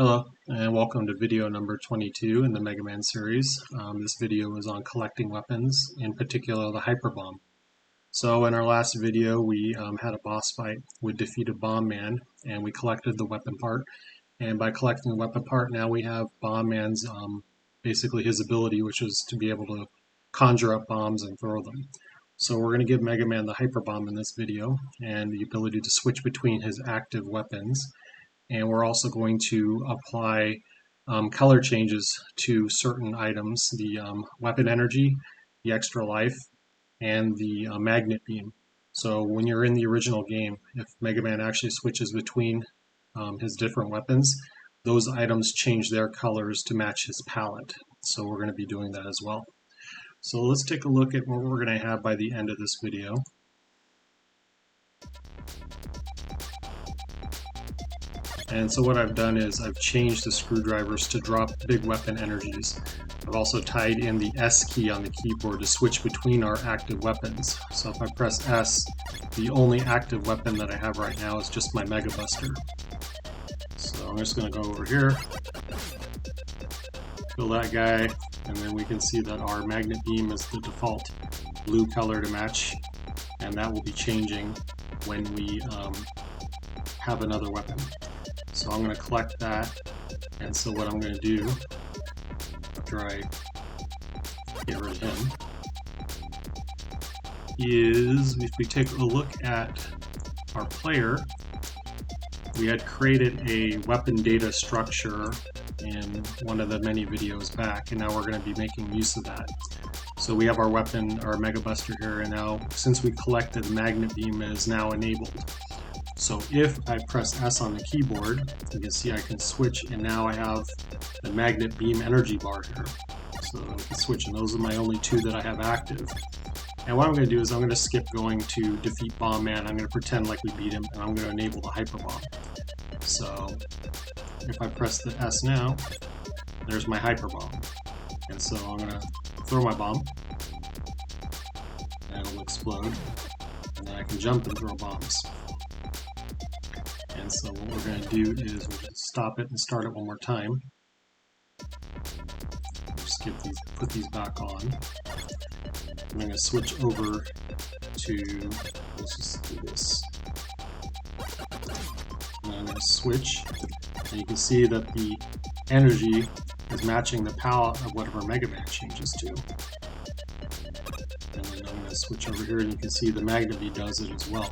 Hello, and welcome to video number 22 in the Mega Man series. This video is on collecting weapons, in particular the Hyperbomb. So in our last video we had a boss fight. We defeated BombMan and we collected the weapon part. And by collecting the weapon part, now we have BombMan's, basically his ability, which is to be able to conjure up bombs and throw them. So we're going to give Mega Man the Hyperbomb in this video, and the ability to switch between his active weapons. And we're also going to apply color changes to certain items, the weapon energy, the extra life, and the magnet beam. So when you're in the original game, if Mega Man actually switches between his different weapons, those items change their colors to match his palette. So we're going to be doing that as well. So let's take a look at what we're going to have by the end of this video. And so what I've done is I've changed the screwdrivers to drop big weapon energies. I've also tied in the S key on the keyboard to switch between our active weapons. So if I press S, the only active weapon that I have right now is just my Mega Buster. So I'm just going to go over here, kill that guy, and then we can see that our magnet beam is the default blue color to match, and that will be changing when we have another weapon. So I'm going to collect that, and so what I'm going to do after I get rid of him is, if we take a look at our player, we had created a weapon data structure in one of the many videos back, and now we're going to be making use of that. So we have our weapon, our Mega Buster here, and now since we collected, the magnet beam is now enabled. So if I press S on the keyboard, you can see I can switch, and now I have the magnet beam energy bar here. So I can switch, and those are my only two that I have active. And what I'm going to do is I'm going to skip going to defeat BombMan. I'm going to pretend like we beat him, and I'm going to enable the Hyperbomb. So if I press the S now, there's my Hyperbomb. And so I'm going to throw my bomb, and it'll explode, and then I can jump and throw bombs. And so what we're going to do is we'll just stop it and start it one more time. Skip these, put these back on. I'm going to switch over to, let's just do this. And I'm going to switch, and you can see that the energy is matching the palette of whatever Mega Man changes to. And then I'm going to switch over here, and you can see the magnet beam does it as well.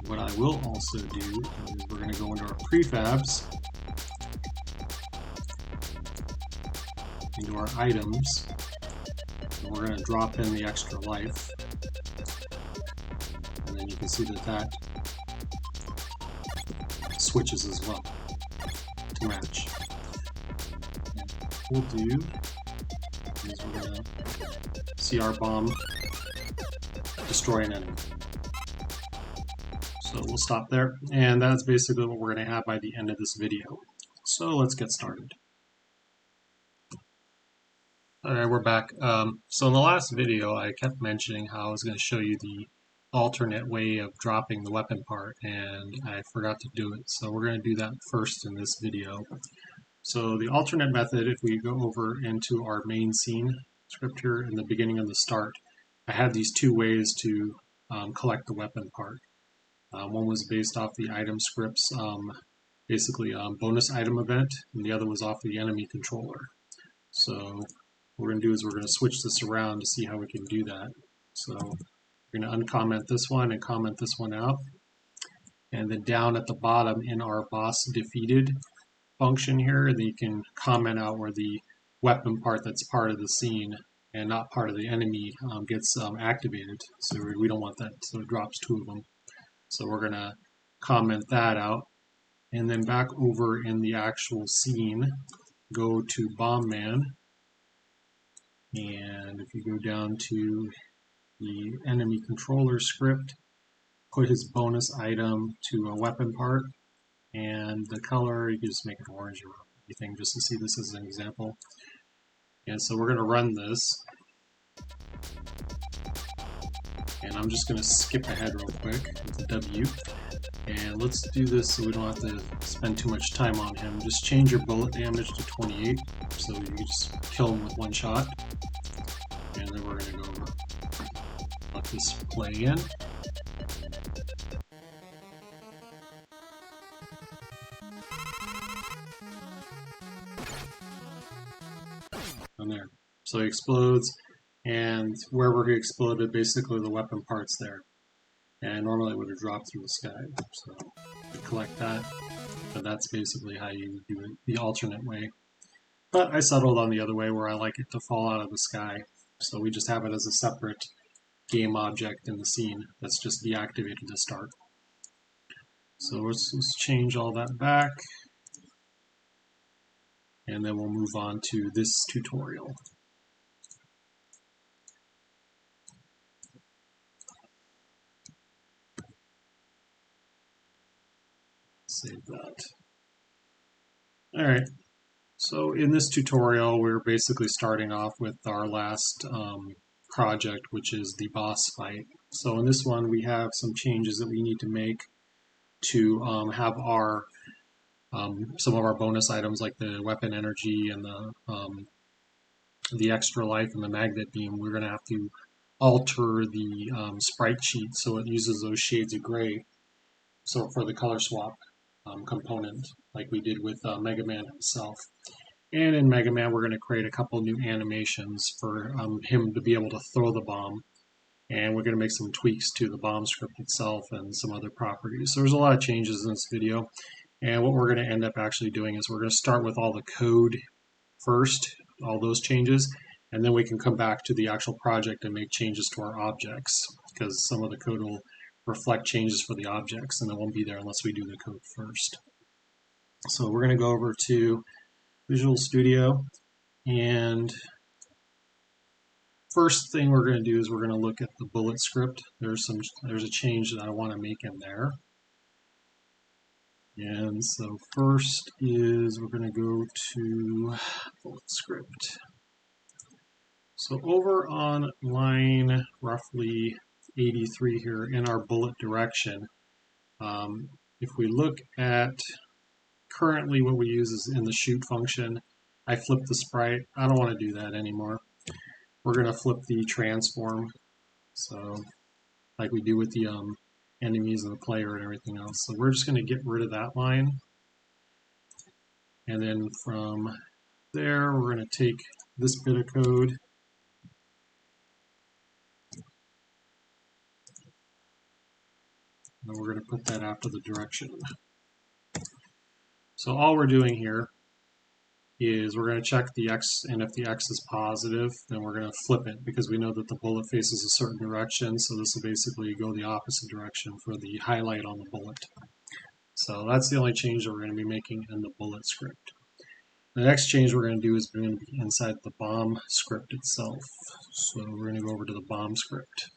What I will also do is we're going to go into our prefabs, into our items, and we're going to drop in the extra life, and then you can see that that switches as well to match. And what we'll do is we're going to see our bomb destroy an enemy. So we'll stop there, and that's basically what we're going to have by the end of this video. So let's get started. Alright, we're back. So in the last video I kept mentioning how I was going to show you the alternate way of dropping the weapon part, and I forgot to do it. So we're going to do that first in this video. So the alternate method, if we go over into our main scene script here in the beginning of the start, I had these two ways to collect the weapon part. One was based off the item scripts, basically bonus item event, and the other was off the enemy controller. So what we're going to do is we're going to switch this around to see how we can do that. So we're going to uncomment this one and comment this one out. And then down at the bottom in our boss defeated function here, you can comment out where the weapon part that's part of the scene and not part of the enemy gets activated. So we don't want that, so it drops two of them. So we're going to comment that out, and then back over in the actual scene, go to BombMan, and if you go down to the enemy controller script, put his bonus item to a weapon part, and the color, you can just make it orange or anything just to see this as an example. And so we're going to run this. And I'm just going to skip ahead real quick with the W. And let's do this so we don't have to spend too much time on him. Just change your bullet damage to 28 so you can just kill him with one shot. And then we're going to go over, let this play in. And there. So he explodes, and wherever he exploded, basically the weapon part's there. And normally it would have dropped through the sky. So we collect that, but that's basically how you do it the alternate way. But I settled on the other way where I like it to fall out of the sky. So we just have it as a separate game object in the scene that's just deactivated to start. So let's change all that back. And then we'll move on to this tutorial. Save that. Alright, so in this tutorial we're basically starting off with our last project, which is the boss fight. So in this one we have some changes that we need to make to have our some of our bonus items like the weapon energy and the extra life and the magnet beam. We're going to have to alter the sprite sheet so it uses those shades of gray. So for the color swap component, like we did with Mega Man himself. And in Mega Man, we're going to create a couple new animations for him to be able to throw the bomb. And we're going to make some tweaks to the bomb script itself and some other properties. So there's a lot of changes in this video. And what we're going to end up actually doing is we're going to start with all the code first, all those changes, and then we can come back to the actual project and make changes to our objects, because some of the code will reflect changes for the objects, and it won't be there unless we do the code first. So we're going to go over to Visual Studio, and first thing we're going to do is we're going to look at the bullet script. There's a change that I want to make in there. And so first is we're going to go to bullet script. So over on line roughly 83 here in our bullet direction, if we look at currently what we use is in the shoot function, I flip the sprite. I don't want to do that anymore. We're going to flip the transform, so like we do with the enemies and the player and everything else. So we're just going to get rid of that line. And then from there, we're going to take this bit of code and we're going to put that after the direction. So all we're doing here is we're going to check the X, and if the X is positive, then we're going to flip it because we know that the bullet faces a certain direction, so this will basically go the opposite direction for the highlight on the bullet. So that's the only change that we're going to be making in the bullet script. The next change we're going to do is going to be inside the bomb script itself. So we're going to go over to the bomb script.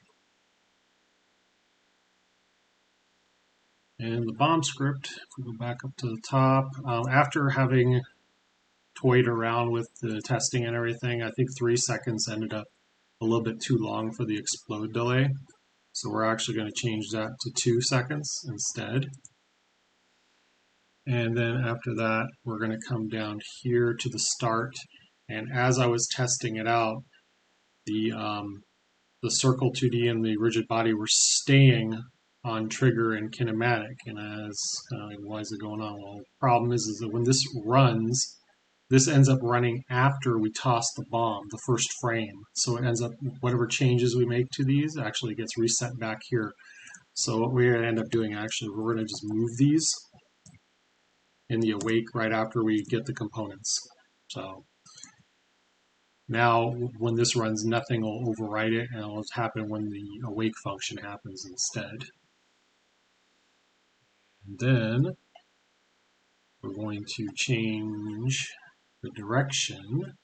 And the bomb script, if we go back up to the top, after having toyed around with the testing and everything, I think 3 seconds ended up a little bit too long for the explode delay. So we're actually going to change that to 2 seconds instead. And then after that, we're going to come down here to the start. And as I was testing it out, the circle 2D and the rigid body were staying on trigger and kinematic. And as like, why is it going on? Well, the problem is that when this runs, this ends up running after we toss the bomb, the first frame. So it ends up, whatever changes we make to these actually gets reset back here. So what we're going to end up doing actually, we're going to just move these in the awake right after we get the components. So now when this runs, nothing will overwrite it, and it'll happen when the awake function happens instead. And then we're going to change the direction.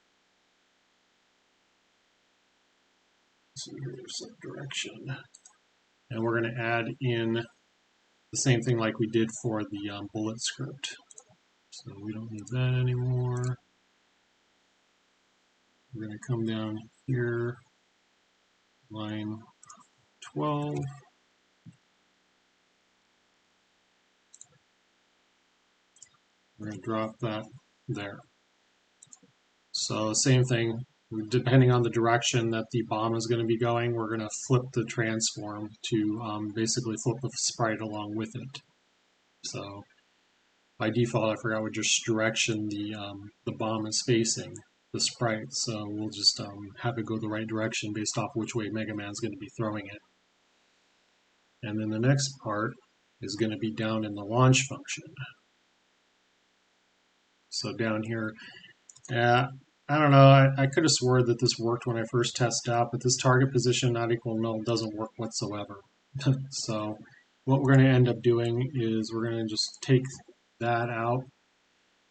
So here's the direction. And we're going to add in the same thing like we did for the bullet script. So we don't need that anymore. We're going to come down here, line 12. We're going to drop that there. So same thing, depending on the direction that the bomb is going to be going, we're going to flip the transform to basically flip the sprite along with it. So by default, I forgot which direction the bomb is facing the sprite. So we'll just have it go the right direction based off which way Mega Man's going to be throwing it. And then the next part is going to be down in the launch function. So down here, I don't know, I could have swore that this worked when I first tested out, but this target position not equal null doesn't work whatsoever. So what we're going to end up doing is we're going to just take that out,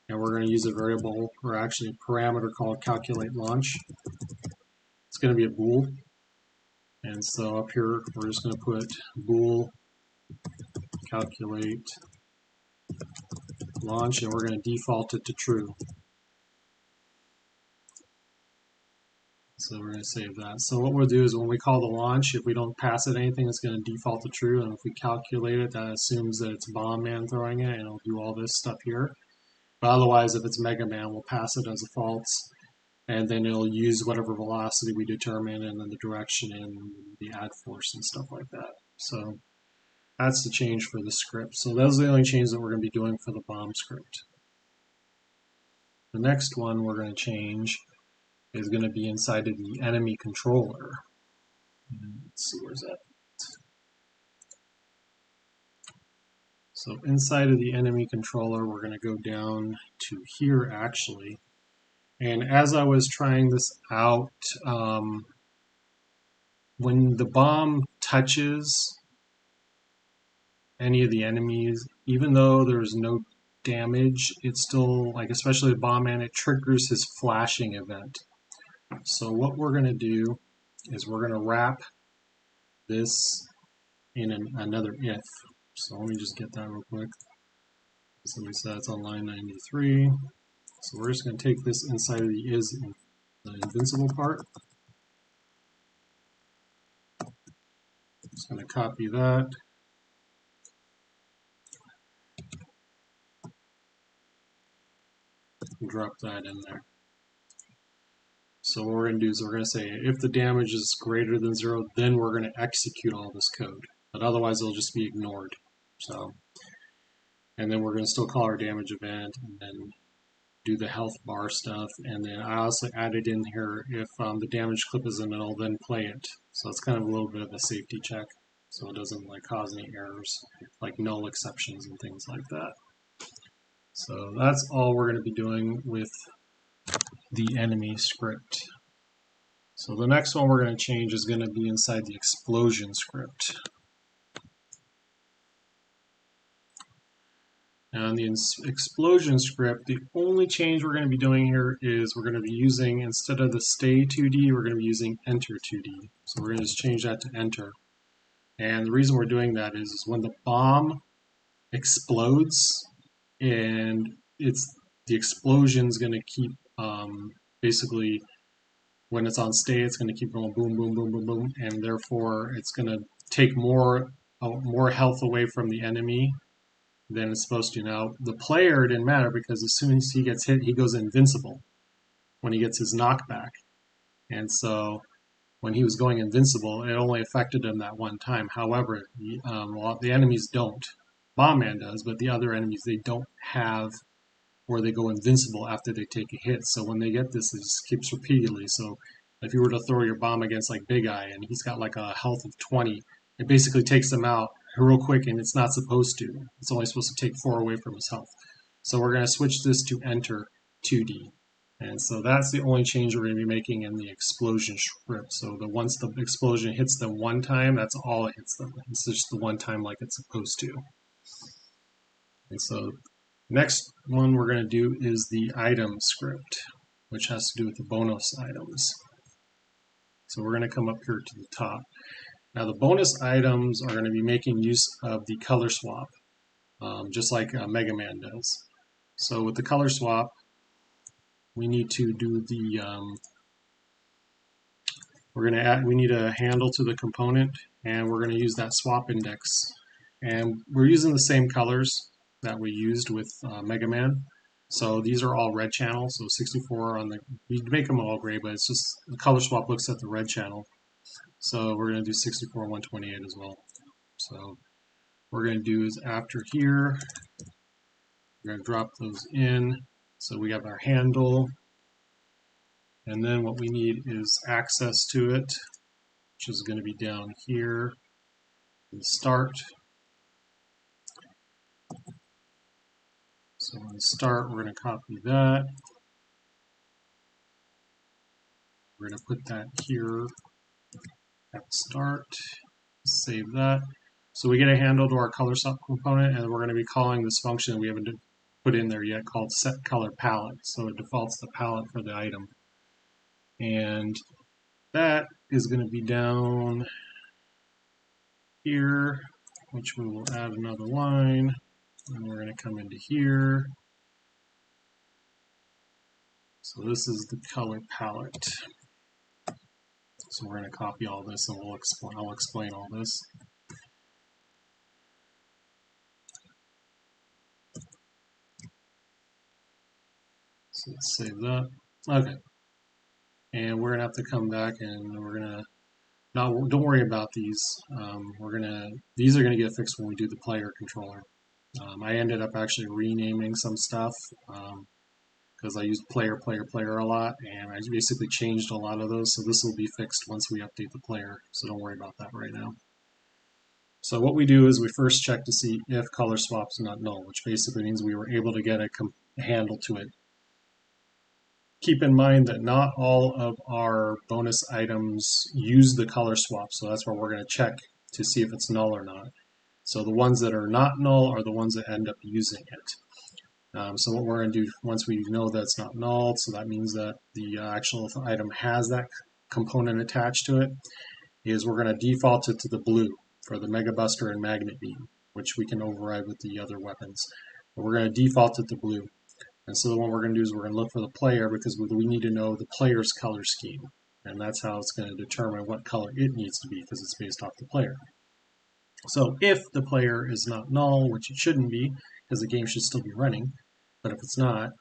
and we're going to use a variable, or actually a parameter called calculate launch. It's going to be a bool. And so up here, we're just going to put bool calculate launch, and we're going to default it to true. So we're going to save that. So what we'll do is when we call the launch, if we don't pass it anything, it's going to default to true. And if we calculate it, that assumes that it's BombMan throwing it, and it'll do all this stuff here. But otherwise, if it's Mega Man, we'll pass it as a false, and then it'll use whatever velocity we determine, and then the direction and the add force and stuff like that. So that's the change for the script. So those are the only changes that we're going to be doing for the bomb script. The next one we're going to change is going to be inside of the enemy controller. Let's see, where's that? So inside of the enemy controller, we're going to go down to here actually. And as I was trying this out, when the bomb touches any of the enemies, even though there's no damage, it's still, like especially the BombMan, it triggers his flashing event. So what we're going to do is we're going to wrap this in another if. So let me just get that real quick. Somebody said it's on line 93. So we're just going to take this inside of the is, the invincible part. Just going to copy that. And drop that in there. So what we're going to do is we're going to say if the damage is greater than 0, then we're going to execute all this code. But otherwise it'll just be ignored. So, and then we're going to still call our damage event and then do the health bar stuff. And then I also added in here if the damage clip is in, it'll then play it. So it's kind of a little bit of a safety check. So it doesn't like cause any errors, like null exceptions and things like that. So that's all we're going to be doing with the enemy script. So the next one we're going to change is going to be inside the explosion script. Now in the explosion script, the only change we're going to be doing here is we're going to be using, instead of the stay 2D, we're going to be using enter 2D. So we're going to just change that to enter. And the reason we're doing that is when the bomb explodes, and the explosion is going to keep basically when it's on stay, it's going to keep going boom, boom, boom, boom, boom, and therefore it's going to take more health away from the enemy than it's supposed to. Now, the player didn't matter because as soon as he gets hit, he goes invincible when he gets his knockback. And so when he was going invincible, it only affected him that one time. However, the enemies don't. BombMan does, but the other enemies, they don't have where they go invincible after they take a hit. So when they get this, it just keeps repeatedly. So if you were to throw your bomb against like Big Eye and he's got like a health of 20, it basically takes him out real quick, and it's not supposed to. It's only supposed to take 4 away from his health. So we're going to switch this to enter 2D. And so that's the only change we're going to be making in the explosion script. So once the explosion hits them one time, that's all it hits them. It's just the one time like it's supposed to. And so next one we're going to do is the item script, which has to do with the bonus items. So we're going to come up here to the top. Now the bonus items are going to be making use of the color swap, just like Mega Man does. So with the color swap, we need to do the, we need a handle to the component, and we're going to use that swap index. And we're using the same colors that we used with Mega Man. So these are all red channels, so 64 on the, we make them all gray, but it's just the color swap looks at the red channel. So we're going to do 64, 128 as well. So what we're going to do is after here, we're going to drop those in. So we have our handle, and then what we need is access to it, which is going to be down here in start. So in start, we're going to copy that. We're going to put that here at start, save that. So we get a handle to our color swap component, and we're going to be calling this function we haven't put in there yet called set color palette. So it defaults the palette for the item. And that is going to be down here, which we will add another line. And we're going to come into here. So this is the color palette. So we're going to copy all this, and I'll explain all this. So let's save that. Okay. And we're gonna have to come back, and we're gonna don't worry about these. These are gonna get fixed when we do the player controller. I ended up actually renaming some stuff because I used player a lot, and I basically changed a lot of those. So this will be fixed once we update the player. So don't worry about that right now. So what we do is we first check to see if color swap's not null, which basically means we were able to get a handle to it. Keep in mind that not all of our bonus items use the color swap, so that's where we're going to check to see if it's null or not. So the ones that are not null are the ones that end up using it. So what we're going to do once we know that it's not null, so that means that the actual item has that component attached to it, is we're going to default it to the blue for the Mega Buster and Magnet Beam, which we can override with the other weapons. But we're going to default it to blue. And so what we're going to do is we're going to look for the player because we need to know the player's color scheme. And that's how it's going to determine what color it needs to be because it's based off the player. So if the player is not null, which it shouldn't be because the game should still be running, but if it's not,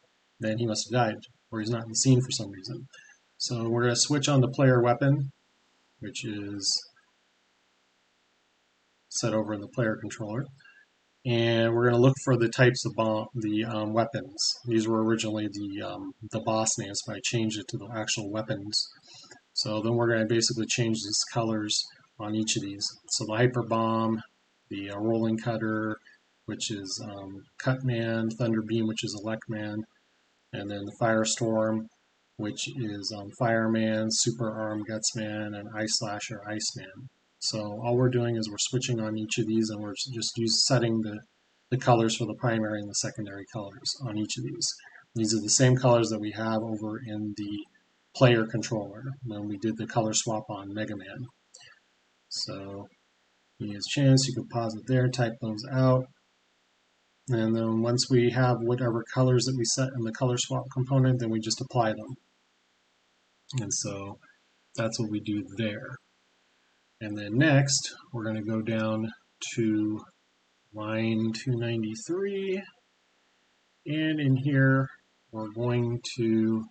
then he must have died or he's not in the scene for some reason. So we're going to switch on the player weapon, which is set over in the player controller. And we're going to look for the types of weapons. These were originally the boss names, but I changed it to the actual weapons. So then we're going to basically change these colors on each of these. So the Hyperbomb, the Rolling Cutter, which is Cutman, Thunder Beam, which is Electman, and then the Firestorm, which is Fireman, Super Arm Gutsman, and Ice Slasher Iceman. So all we're doing is we're switching on each of these, and we're just setting the colors for the primary and the secondary colors on each of these. These are the same colors that we have over in the player controller when we did the color swap on Mega Man. So when you have a chance, you can pause it there, type those out. And then once we have whatever colors that we set in the color swap component, then we just apply them. And so that's what we do there. And then next, we're going to go down to line 293. And in here, we're going to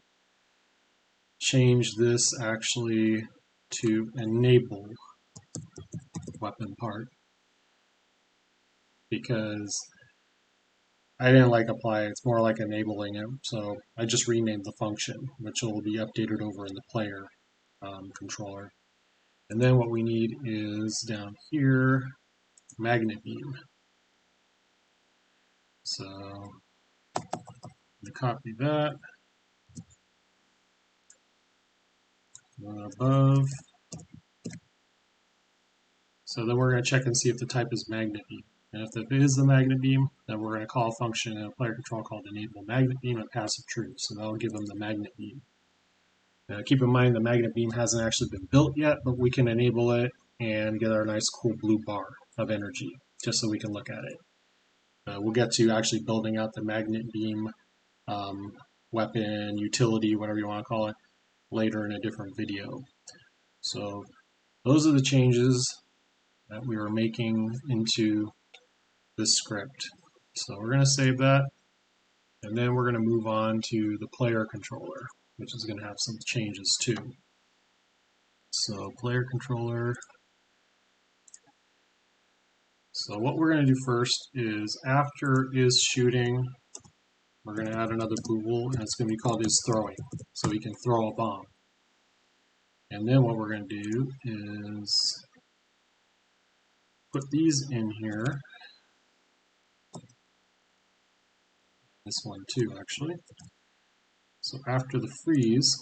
change this actually to enable weapon part. Because I didn't like apply, it's more like enabling it. So I just renamed the function, which will be updated over in the player controller. And then what we need is down here, Magnet Beam. So I'm going to copy that. Go above. So then we're going to check and see if the type is Magnet Beam. And if it is the Magnet Beam, then we're going to call a function in a player control called enable Magnet Beam and passive true. So that'll give them the Magnet Beam. Now keep in mind the Magnet Beam hasn't actually been built yet, but we can enable it and get our nice cool blue bar of energy, just so we can look at it. We'll get to actually building out the Magnet Beam weapon, utility, whatever you want to call it, later in a different video. So those are the changes. that we were making into this script. So we're going to save that, and then we're going to move on to the player controller, which is going to have some changes too. So player controller. So what we're going to do first is after is shooting, we're going to add another bool, and it's going to be called is throwing, so we can throw a bomb. And then what we're going to do is put these in here. This one too, actually. So after the freeze,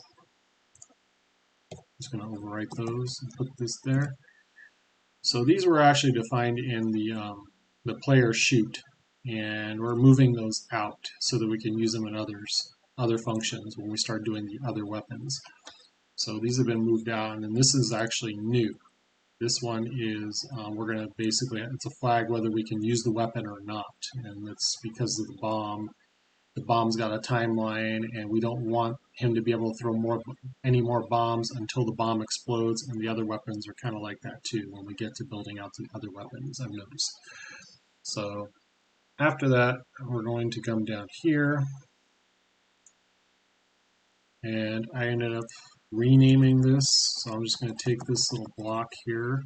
I'm just going to overwrite those and put this there. So these were actually defined in the player shoot, and we're moving those out so that we can use them in other functions when we start doing the other weapons. So these have been moved out, and then this is actually new. This one is, we're going to basically, it's a flag whether we can use the weapon or not, and it's because of the bomb. The bomb's got a timeline, and we don't want him to be able to throw any more bombs until the bomb explodes, and the other weapons are kind of like that too when we get to building out the other weapons, I've noticed. So after that, we're going to come down here, and I ended up renaming this, so I'm just going to take this little block here.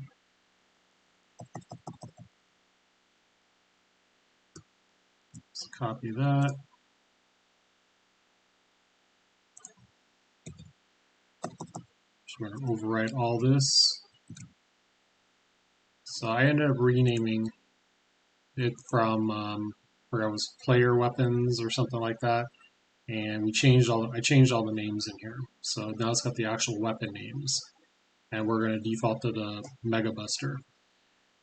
Let's copy that. So we're going to overwrite all this. So I ended up renaming it from where it was player weapons or something like that, and I changed all the names in here. So now it's got the actual weapon names, and we're going to default to the Mega Buster.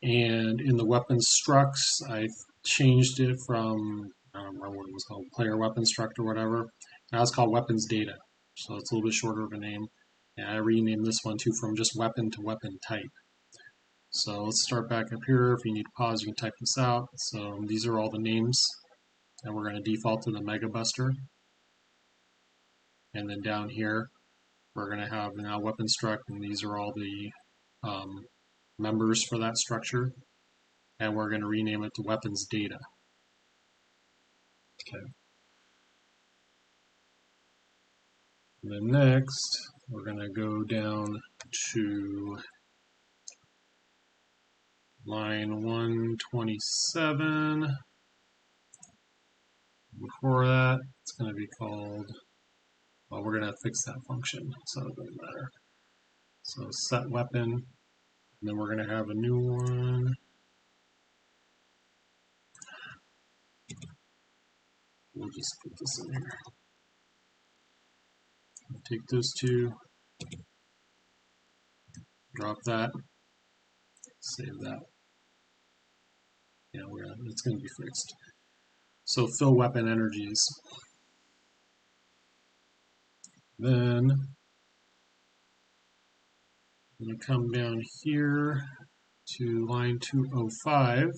And in the weapon structs, I changed it from, I don't remember what it was called, player weapon struct or whatever. Now it's called weapons data, so it's a little bit shorter of a name. And I renamed this one too from just weapon to weapon type. So let's start back up here. If you need to pause, you can type this out. So these are all the names, and we're going to default to the Mega Buster. And then down here, we're going to have now weapon struct, and these are all the members for that structure. And we're going to rename it to weapons data. Okay. And then next, we're going to go down to line 127. Before that, it's going to be called, well, we're going to fix that function, so it doesn't matter. So set weapon, and then we're going to have a new one. We'll just put this in here. Take those two, drop that, save that. Yeah, it's going to be fixed. So fill weapon energies. Then I'm going to come down here to line 205,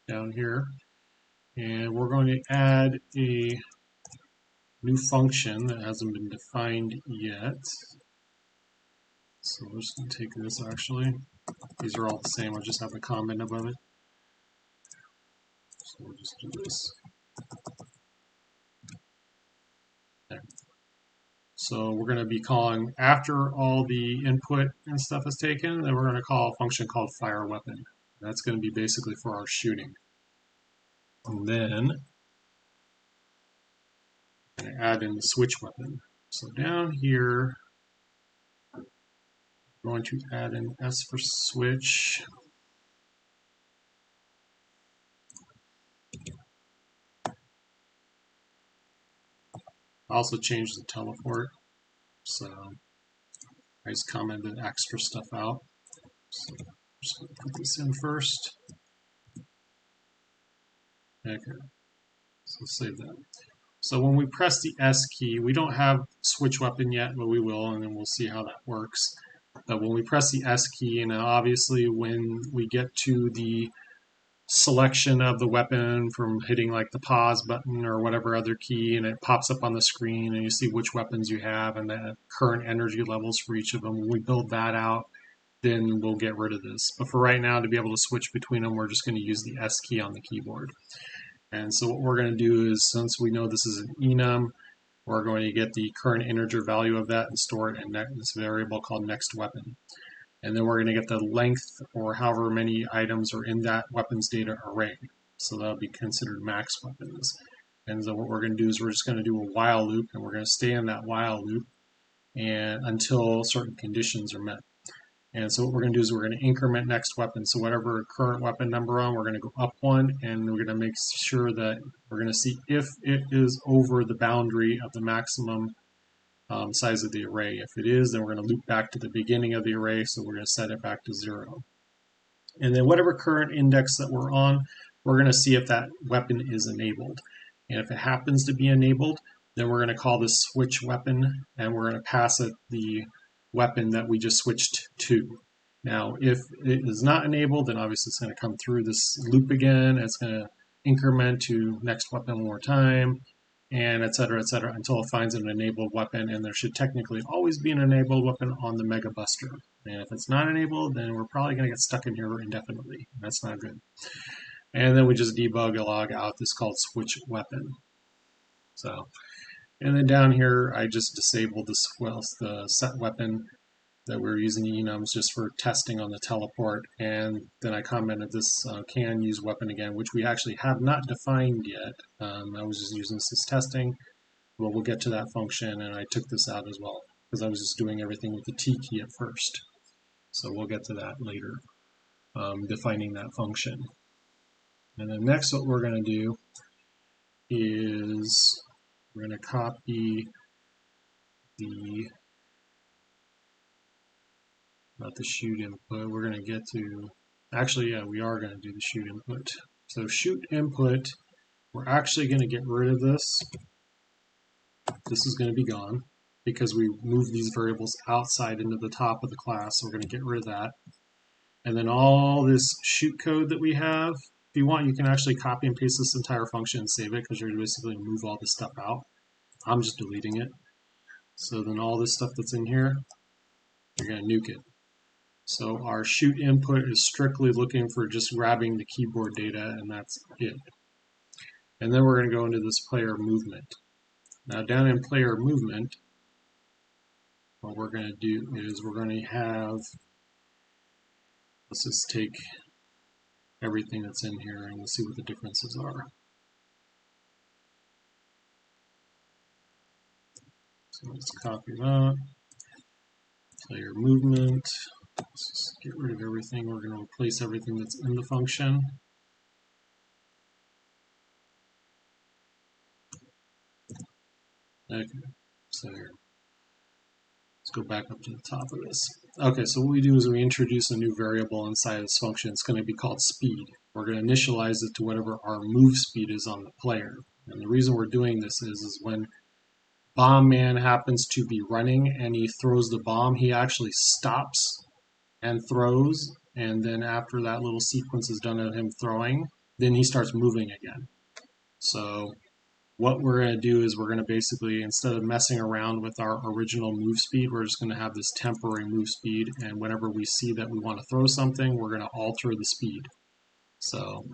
down here, and we're going to add a new function that hasn't been defined yet. So we're just going to take this actually. These are all the same, I'll just have a comment above it. So we'll just do this. There. So we're going to be calling, after all the input and stuff is taken, then we're going to call a function called fire weapon. That's going to be basically for our shooting. And then I'm going to add in the switch weapon. So down here, I'm going to add an S for switch. I also changed the teleport, so I just commented extra stuff out. So I'm just going to put this in first. Okay, so save that. So when we press the S key, we don't have switch weapon yet, but we will, and then we'll see how that works. But when we press the S key, and obviously when we get to the selection of the weapon from hitting like the pause button or whatever other key, and it pops up on the screen and you see which weapons you have and the current energy levels for each of them. When we build that out, then we'll get rid of this. But for right now, to be able to switch between them, we're just going to use the S key on the keyboard. And so what we're going to do is, since we know this is an enum, we're going to get the current integer value of that and store it in this variable called next weapon. And then we're going to get the length or however many items are in that weapons data array. So that'll be considered max weapons. And so what we're going to do is we're just going to do a while loop, and we're going to stay in that while loop and until certain conditions are met. And so what we're going to do is we're going to increment next weapon. So whatever current weapon number on, we're going to go up one, and we're going to make sure that we're going to see if it is over the boundary of the maximum size of the array. If it is, then we're going to loop back to the beginning of the array, so we're going to set it back to 0. And then whatever current index that we're on, we're going to see if that weapon is enabled. And if it happens to be enabled, then we're going to call this switch weapon, and we're going to pass it the weapon that we just switched to. Now, if it is not enabled, then obviously it's going to come through this loop again. It's going to increment to next weapon one more time, and et cetera, until it finds an enabled weapon. And there should technically always be an enabled weapon on the Mega Buster. And if it's not enabled, then we're probably going to get stuck in here indefinitely. That's not good. And then we just debug a log out. This is called switch weapon. So. And then down here, I just disabled the set weapon that we're using enums just for testing on the teleport. And then I commented this can use weapon again, which we actually have not defined yet. I was just using this as testing, but we'll get to that function. And I took this out as well because I was just doing everything with the T key at first. So we'll get to that later, defining that function. And then next, what we're going to do is we're going to copy not the shoot input, we're going to get to, actually, yeah, we are going to do the shoot input. So shoot input, we're actually going to get rid of this. This is going to be gone because we moved these variables outside into the top of the class, so we're going to get rid of that. And then all this shoot code that we have, if you want, you can actually copy and paste this entire function and save it because you're basically going to move all this stuff out. I'm just deleting it. So then all this stuff that's in here, you're going to nuke it. So our shoot input is strictly looking for just grabbing the keyboard data, and that's it. And then we're going to go into this player movement. Now down in player movement, what we're going to do is we're going to have, let's just take everything that's in here and we'll see what the differences are. So let's copy that, player movement, let's just get rid of everything. We're going to replace everything that's in the function. Okay, so here. Let's go back up to the top of this. Okay, so what we do is we introduce a new variable inside this function. It's going to be called speed. We're going to initialize it to whatever our move speed is on the player. And the reason we're doing this is when BombMan happens to be running and he throws the bomb, he actually stops and throws, and then after that little sequence is done of him throwing, then he starts moving again. So what we're going to do is we're going to basically, instead of messing around with our original move speed, we're just going to have this temporary move speed, and whenever we see that we want to throw something, we're going to alter the speed. So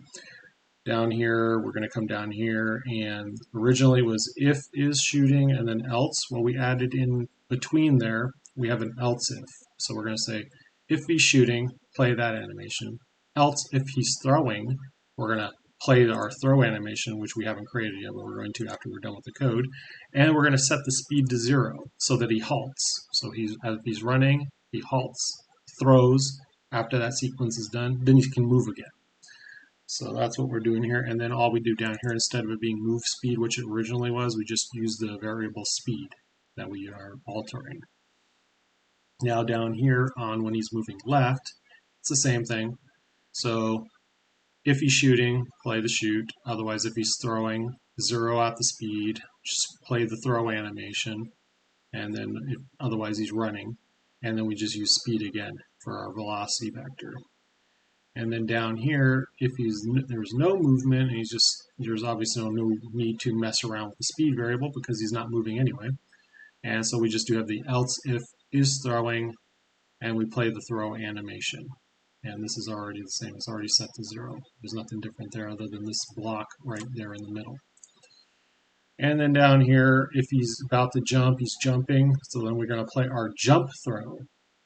down here, we're going to come down here, and originally it was if is shooting and then else. Well, we added in between there, we have an else if. So we're going to say if he's shooting, play that animation. Else if he's throwing, we're going to play our throw animation, which we haven't created yet, but we're going to after we're done with the code. And we're going to set the speed to 0 so that he halts. So as he's running, he halts, throws. After that sequence is done, then he can move again. So that's what we're doing here. And then all we do down here, instead of it being move speed, which it originally was, we just use the variable speed that we are altering. Now down here on when he's moving left, it's the same thing. So if he's shooting, play the shoot. Otherwise, if he's throwing, 0 out the speed, just play the throw animation. And then otherwise he's running. And then we just use speed again for our velocity vector. And then down here, if there's no movement, and there's obviously no need to mess around with the speed variable because he's not moving anyway. And so we just do have the else if is throwing, and we play the throw animation. And this is already the same, it's already set to 0. There's nothing different there other than this block right there in the middle. And then down here, if he's about to jump, he's jumping, so then we're going to play our jump throw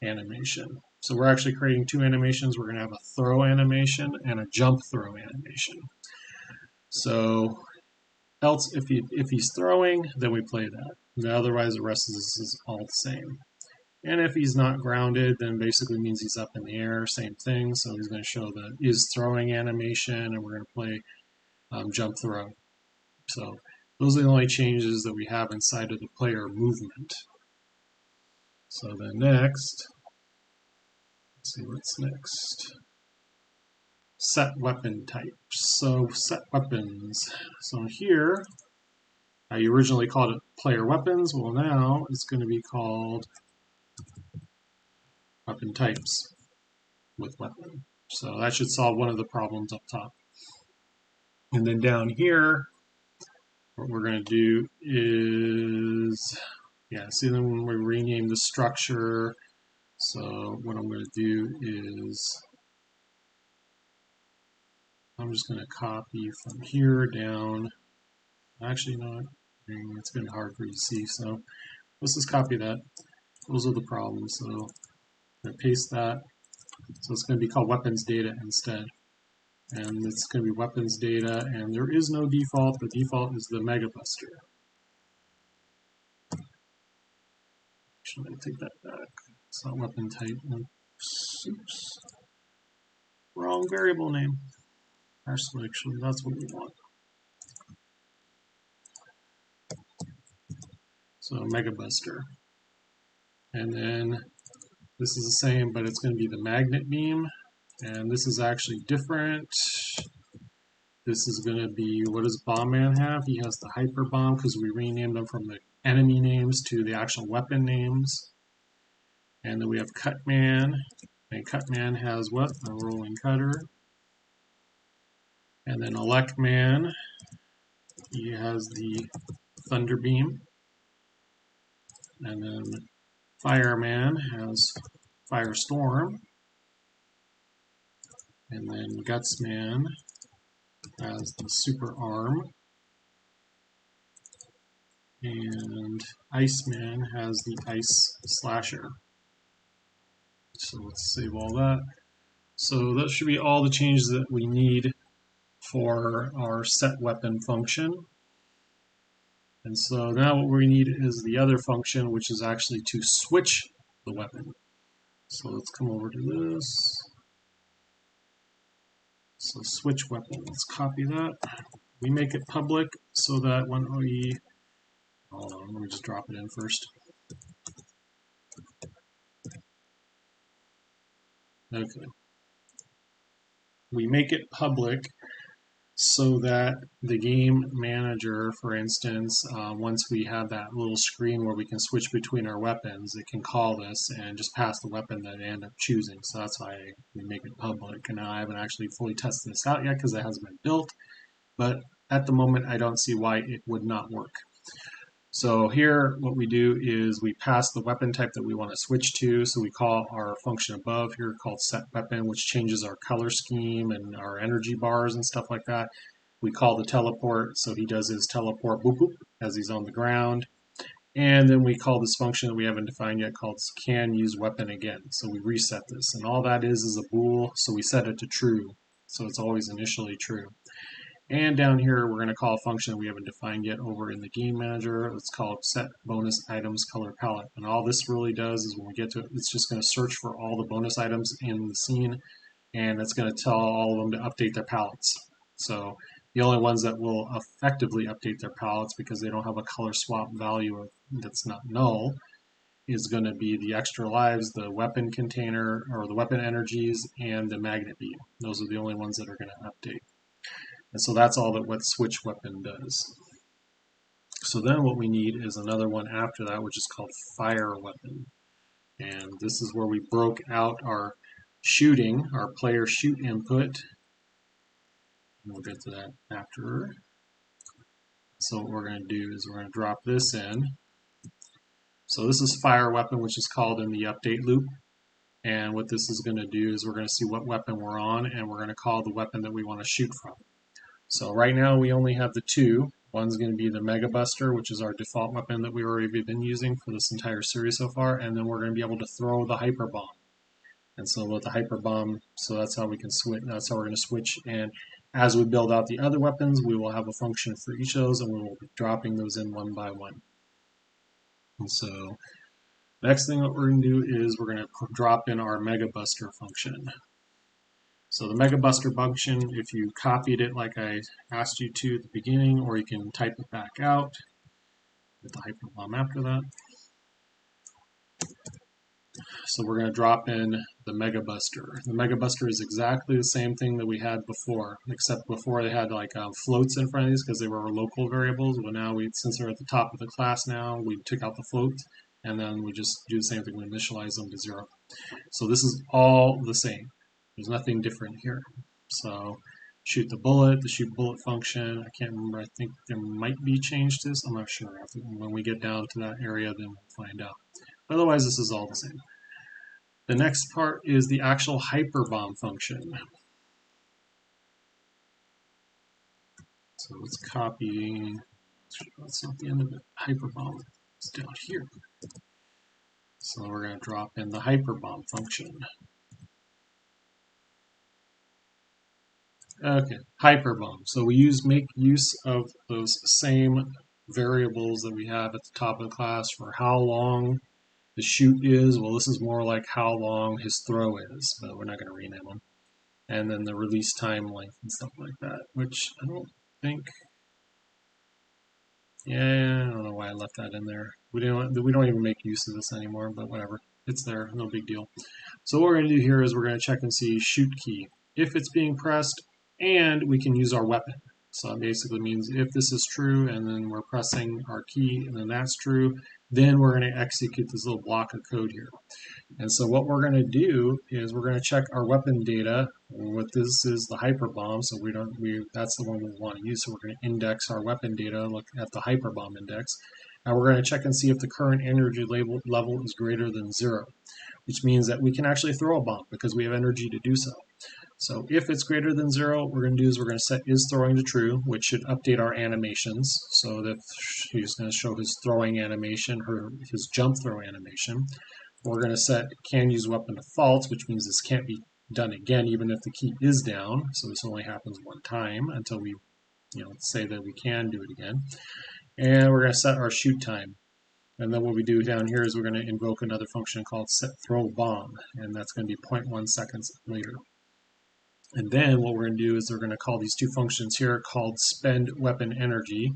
animation. So we're actually creating two animations. We're going to have a throw animation and a jump throw animation. So else, if he's throwing, then we play that. And otherwise, the rest of this is all the same. And if he's not grounded, then basically means he's up in the air, same thing. So he's going to show the is throwing animation, and we're going to play jump throw. So those are the only changes that we have inside of the player movement. So then next, let's see what's next. Set weapon types. So set weapons. So here, I originally called it player weapons. Well, now it's going to be called weapon types with weapon. So that should solve one of the problems up top. And then down here, what we're going to do is, see then when we rename the structure, so what I'm going to do is, I'm just going to copy from here down. Actually, no, it's going to be hard for you to see, so let's just copy that. Those are the problems, so I'm going to paste that. So it's going to be called weapons data instead. And it's going to be weapons data, and there is no default. The default is the Mega Buster. Actually, I take that back. It's not weapon type. Oops. Wrong variable name. Actually, that's what we want. So Mega Buster. And then this is the same, but it's going to be the magnet beam. And this is actually different. This is going to be, what does BombMan have? He has the Hyperbomb because we renamed them from the enemy names to the actual weapon names. And then we have Cutman. And Cutman has what? A rolling cutter. And then Electman, he has the Thunder Beam. And then Fireman has Firestorm. And then Gutsman has the Super Arm. And Iceman has the Ice Slasher. So let's save all that. So that should be all the changes that we need for our set weapon function. And so now what we need is the other function, which is actually to switch the weapon. So let's come over to this. So switch weapon, let's copy that. We make it public so that when we, hold on, let me just drop it in first. Okay. We make it public so that the game manager, for instance, once we have that little screen where we can switch between our weapons, it can call this and just pass the weapon that they end up choosing. So that's why we make it public. And now I haven't actually fully tested this out yet because it hasn't been built. But at the moment, I don't see why it would not work. So here, what we do is we pass the weapon type that we want to switch to. So we call our function above here called set weapon, which changes our color scheme and our energy bars and stuff like that. We call the teleport, so he does his teleport boop boop as he's on the ground. And then we call this function that we haven't defined yet called can use weapon again. So we reset this, and all that is a bool, so we set it to true. So it's always initially true. And down here, we're going to call a function that we haven't defined yet over in the game manager. It's called set bonus items color palette. And all this really does is when we get to it, it's just going to search for all the bonus items in the scene, and it's going to tell all of them to update their palettes. So the only ones that will effectively update their palettes because they don't have a color swap value that's not null is going to be the extra lives, the weapon container, or the weapon energies, and the magnet beam. Those are the only ones that are going to update. And so that's all that what switch weapon does. So then what we need is another one after that, which is called fire weapon. And this is where we broke out our shooting, our player shoot input. And we'll get to that after. So what we're going to do is we're going to drop this in. So this is fire weapon, which is called in the update loop. And what this is going to do is we're going to see what weapon we're on, and we're going to call the weapon that we want to shoot from. So right now we only have the two. One's going to be the Mega Buster, which is our default weapon that we've already been using for this entire series so far, and then we're going to be able to throw the Hyperbomb. And so with the Hyperbomb, so that's how we can switch. That's how we're going to switch. And as we build out the other weapons, we will have a function for each of those, and we will be dropping those in one by one. And so next thing that we're going to do is we're going to drop in our Mega Buster function. So the Mega Buster function, if you copied it like I asked you to at the beginning, or you can type it back out with the Hyperbomb after that. So we're going to drop in the Mega Buster. The Mega Buster is exactly the same thing that we had before, except before they had like floats in front of these because they were local variables. But now, since they're at the top of the class now, we took out the float, and then we just do the same thing. We initialize them to 0. So this is all the same. There's nothing different here. So shoot the shoot bullet function. I can't remember. I think there might be change to this. I'm not sure. When we get down to that area, then we'll find out. Otherwise, this is all the same. The next part is the actual Hyperbomb function. So let's copy, that's not the end of it, Hyperbomb is down here. So we're going to drop in the Hyperbomb function. Okay, Hyperbomb. So we make use of those same variables that we have at the top of the class for how long the shoot is. Well, this is more like how long his throw is, but we're not going to rename them. And then the release time length and stuff like that, which I don't think. Yeah, I don't know why I left that in there. We don't even make use of this anymore, but whatever. It's there, no big deal. So what we're going to do here is we're going to check and see shoot key if it's being pressed, and we can use our weapon. So it basically means if this is true and then we're pressing our key and then that's true, then we're going to execute this little block of code here. And so what we're going to do is we're going to check our weapon data. What this is the Hyperbomb, so that's the one we want to use. So we're going to index our weapon data, look at the Hyperbomb index, and we're going to check and see if the current energy level is greater than 0, which means that we can actually throw a bomb because we have energy to do so. So if it's greater than 0, what we're going to do is we're going to set is throwing to true, which should update our animations. So that he's going to show his throwing animation, his jump throw animation. We're going to set can use weapon to false, which means this can't be done again even if the key is down. So this only happens one time until we say that we can do it again. And we're going to set our shoot time. And then what we do down here is we're going to invoke another function called set throw bomb, and that's going to be 0.1 seconds later. And then what we're going to do is we're going to call these two functions here called spend weapon energy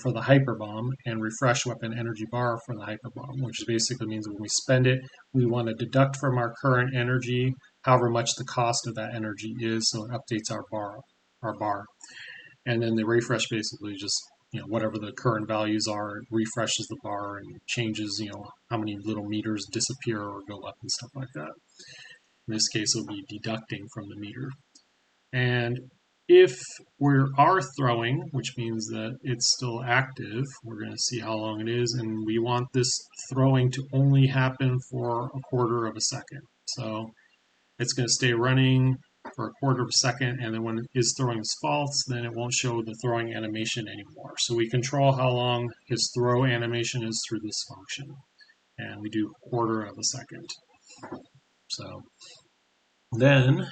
for the Hyperbomb and refresh weapon energy bar for the Hyperbomb, which basically means when we spend it, we want to deduct from our current energy however much the cost of that energy is, so it updates our bar. And then the refresh basically just whatever the current values are, it refreshes the bar and changes how many little meters disappear or go up and stuff like that. In this case, it'll be deducting from the meter. And if we are throwing, which means that it's still active, we're going to see how long it is, and we want this throwing to only happen for 1/4 of a second. So it's going to stay running for 1/4 of a second, and then when his throwing is false, then it won't show the throwing animation anymore. So we control how long his throw animation is through this function, and we do 1/4 of a second. So then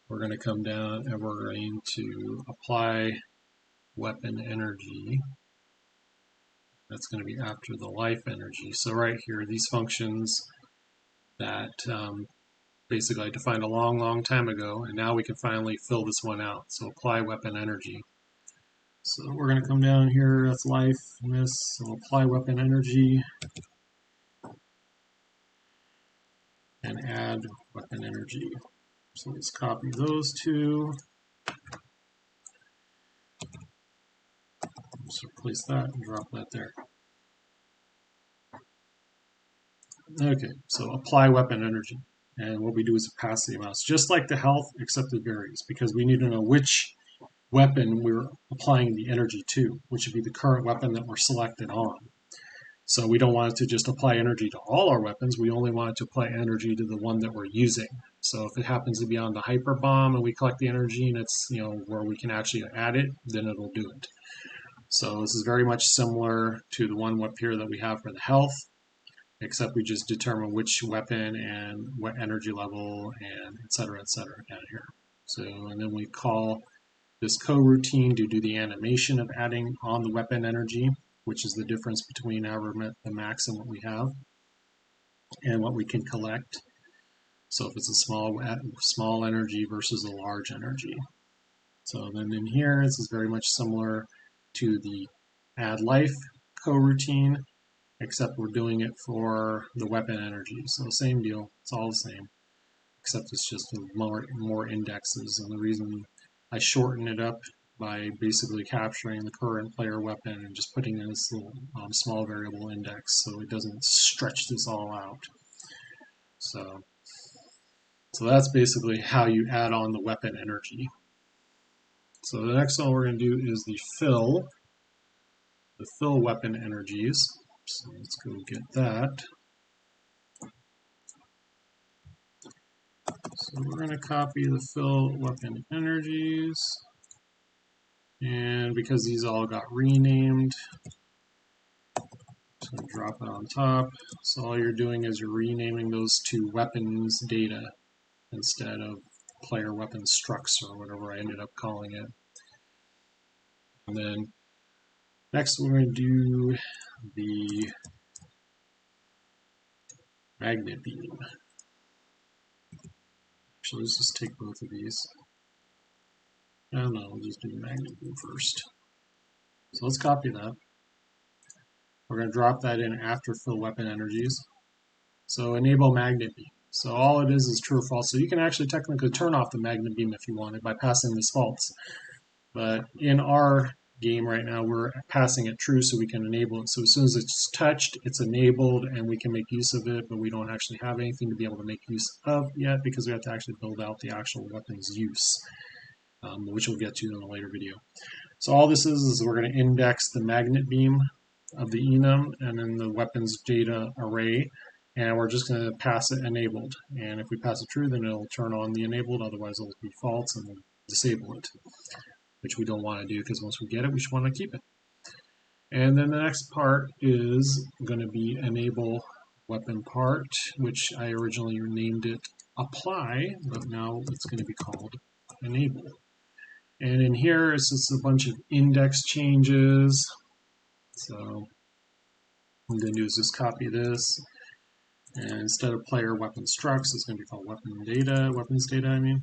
we're going to come down and we're going to apply weapon energy. That's going to be after the life energy. So right here, these functions that basically I defined a long time ago, and now we can finally fill this one out. So apply weapon energy. So we're going to come down here, that's life, and this, so apply weapon energy, and add weapon energy. So let's copy those two. Just replace that and drop that there. Okay, so apply weapon energy. And what we do is pass the amounts, just like the health, except it varies, because we need to know which weapon we're applying the energy to, which would be the current weapon that we're selected on. So we don't want it to just apply energy to all our weapons. We only want it to apply energy to the one that we're using. So if it happens to be on the Hyperbomb and we collect the energy and it's, where we can actually add it, then it'll do it. So this is very much similar to the one up here that we have for the health, except we just determine which weapon and what energy level and et cetera down here. So, and then we call this coroutine to do the animation of adding on the weapon energy, which is the difference between our the max and what we have and what we can collect. So if it's a small energy versus a large energy. So then in here, this is very much similar to the add life coroutine, except we're doing it for the weapon energy. So same deal, it's all the same, except it's just more indexes. And the reason I shorten it up by basically capturing the current player weapon and just putting in this little small variable index so it doesn't stretch this all out. So that's basically how you add on the weapon energy. So the next one we're going to do is the fill weapon energies. So let's go get that. So we're going to copy the fill weapon energies. And because these all got renamed, just going to drop it on top. So all you're doing is you're renaming those to weapons data instead of player weapon structs or whatever I ended up calling it. And then next we're going to do the magnet beam. Actually, let's just take both of these. No, we'll just do the magnet beam first. So let's copy that. We're going to drop that in after fill weapon energies. So enable magnet beam. So all it is true or false. So you can actually technically turn off the magnet beam if you wanted by passing this false. But in our game right now, we're passing it true so we can enable it. So as soon as it's touched, it's enabled and we can make use of it, but we don't actually have anything to be able to make use of yet because we have to actually build out the actual weapon's use, which we'll get to in a later video. So all this is we're going to index the magnet beam of the enum and then the weapons data array, and we're just going to pass it enabled. And if we pass it true, then it'll turn on the enabled, otherwise it'll be false and we'll disable it, which we don't want to do because once we get it, we should want to keep it. And then the next part is going to be enable weapon part, which I originally named it apply, but now it's going to be called enable. And in here, it's just a bunch of index changes. So what I'm going to do is just copy this. And instead of player weapon structs, it's going to be called weapons data, I mean.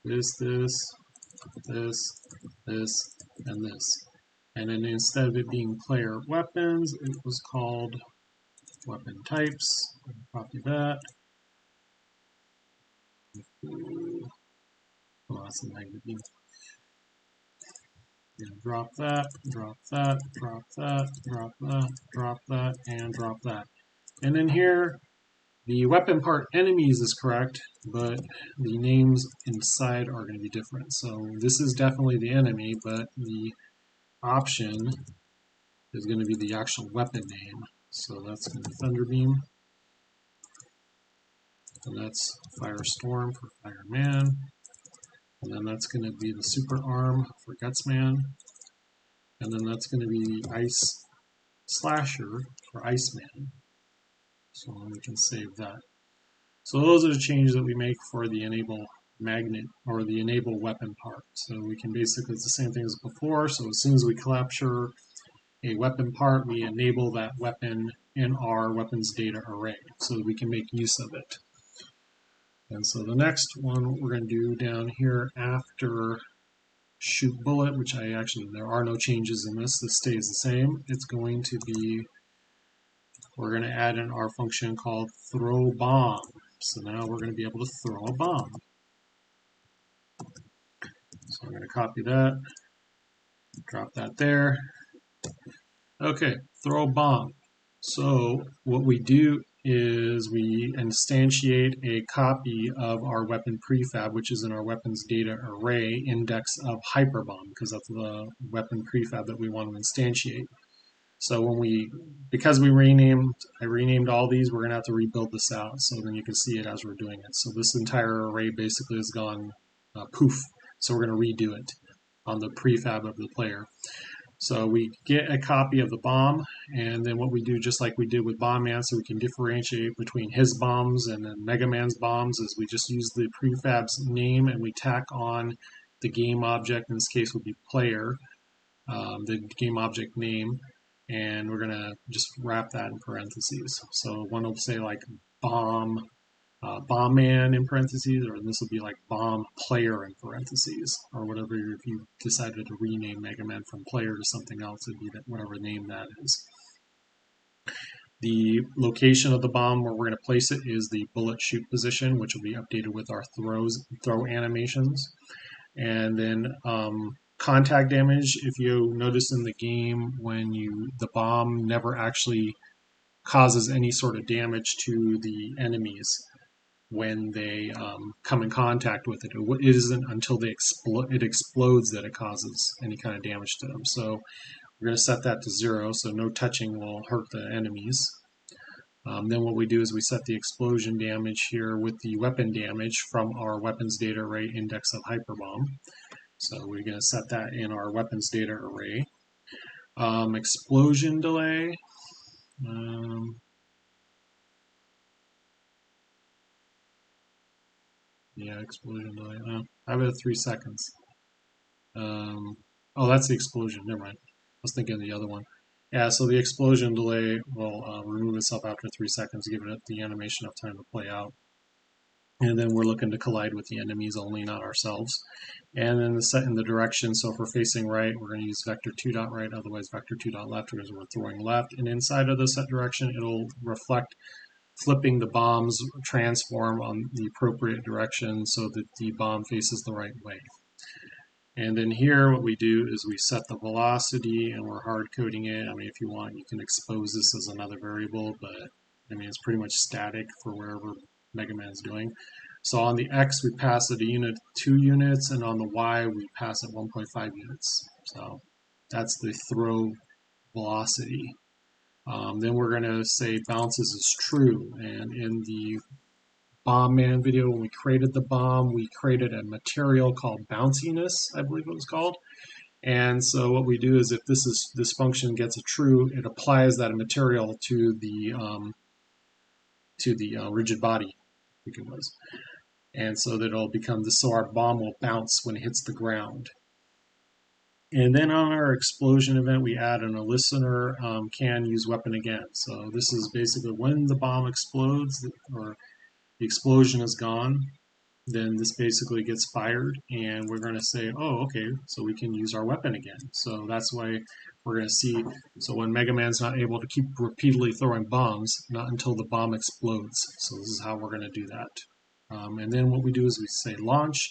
This, and this. And then instead of it being player weapons, it was called weapon types. Copy that. Oh, that's a magnet beam. Drop that, drop that, drop that, drop that, drop that, and drop that. And then here, the weapon part enemies is correct, but the names inside are going to be different. So this is definitely the enemy, but the option is going to be the actual weapon name. So that's going to be Thunderbeam. And that's Firestorm for Fireman. And then that's going to be the Super Arm for Gutsman. And then that's going to be the Ice Slasher for Iceman. So we can save that. So those are the changes that we make for the enable magnet or the enable weapon part. So we can basically, it's the same thing as before. So as soon as we capture a weapon part, we enable that weapon in our weapons data array so that we can make use of it. And so the next one we're going to do down here after shoot bullet, which there are no changes in this stays the same. It's going to be, we're going to add in our function called throw bomb. So now we're going to be able to throw a bomb. So I'm going to copy that, drop that there. Okay, throw a bomb. So what we do is we instantiate a copy of our weapon prefab, which is in our weapons data array index of Hyperbomb, because that's the weapon prefab that we want to instantiate. So because I renamed all these, we're going to have to rebuild this out. So then you can see it as we're doing it. So this entire array basically has gone poof. So we're going to redo it on the prefab of the player. So we get a copy of the bomb, and then what we do, just like we did with BombMan, so we can differentiate between his bombs and then Mega Man's bombs, is we just use the prefab's name and we tack on the game object. In this case would be player, the game object name, and we're gonna just wrap that in parentheses. So one will say like BombMan in parentheses, or this will be like bomb player in parentheses, or whatever. If you decided to rename Mega Man from player to something else, it'd be whatever name that is. The location of the bomb where we're going to place it is the bullet shoot position, which will be updated with our throw animations. And then contact damage, if you notice in the game, when the bomb never actually causes any sort of damage to the enemies when they come in contact with it. It isn't until it explodes that it causes any kind of damage to them. So we're going to set that to 0, so no touching will hurt the enemies. Then what we do is we set the explosion damage here with the weapon damage from our weapons data array index of Hyperbomb. So we're going to set that in our weapons data array. Explosion delay. Yeah, explosion delay. I have it at 3 seconds. Oh, that's the explosion. Never mind. I was thinking of the other one. Yeah, so the explosion delay will remove itself after 3 seconds, giving it the animation of time to play out. And then we're looking to collide with the enemies only, not ourselves. And then set in the direction, so if we're facing right, we're going to use vector 2.right, otherwise vector 2.left because we're throwing left. And inside of the set direction, it'll reflect flipping the bomb's transform on the appropriate direction so that the bomb faces the right way. And then here what we do is we set the velocity and we're hard coding it. I mean, if you want, you can expose this as another variable, but I mean, it's pretty much static for wherever Mega Man's doing. So on the X, we pass it a unit 2 units, and on the Y, we pass it 1.5 units. So that's the throw velocity. Then we're going to say bounces is true, and in the BombMan video, when we created the bomb, we created a material called bounciness, I believe it was called. And so what we do is if this function gets a true, it applies that material to the rigid body, I think it was. And so that it'll become so our bomb will bounce when it hits the ground. And then on our explosion event, we add a listener can use weapon again. So this is basically when the bomb explodes or the explosion is gone, then this basically gets fired, and we're going to say, oh, okay, so we can use our weapon again. So that's why we're going to see, so when Mega Man's not able to keep repeatedly throwing bombs, not until the bomb explodes. So this is how we're going to do that. And then what we do is we say launch,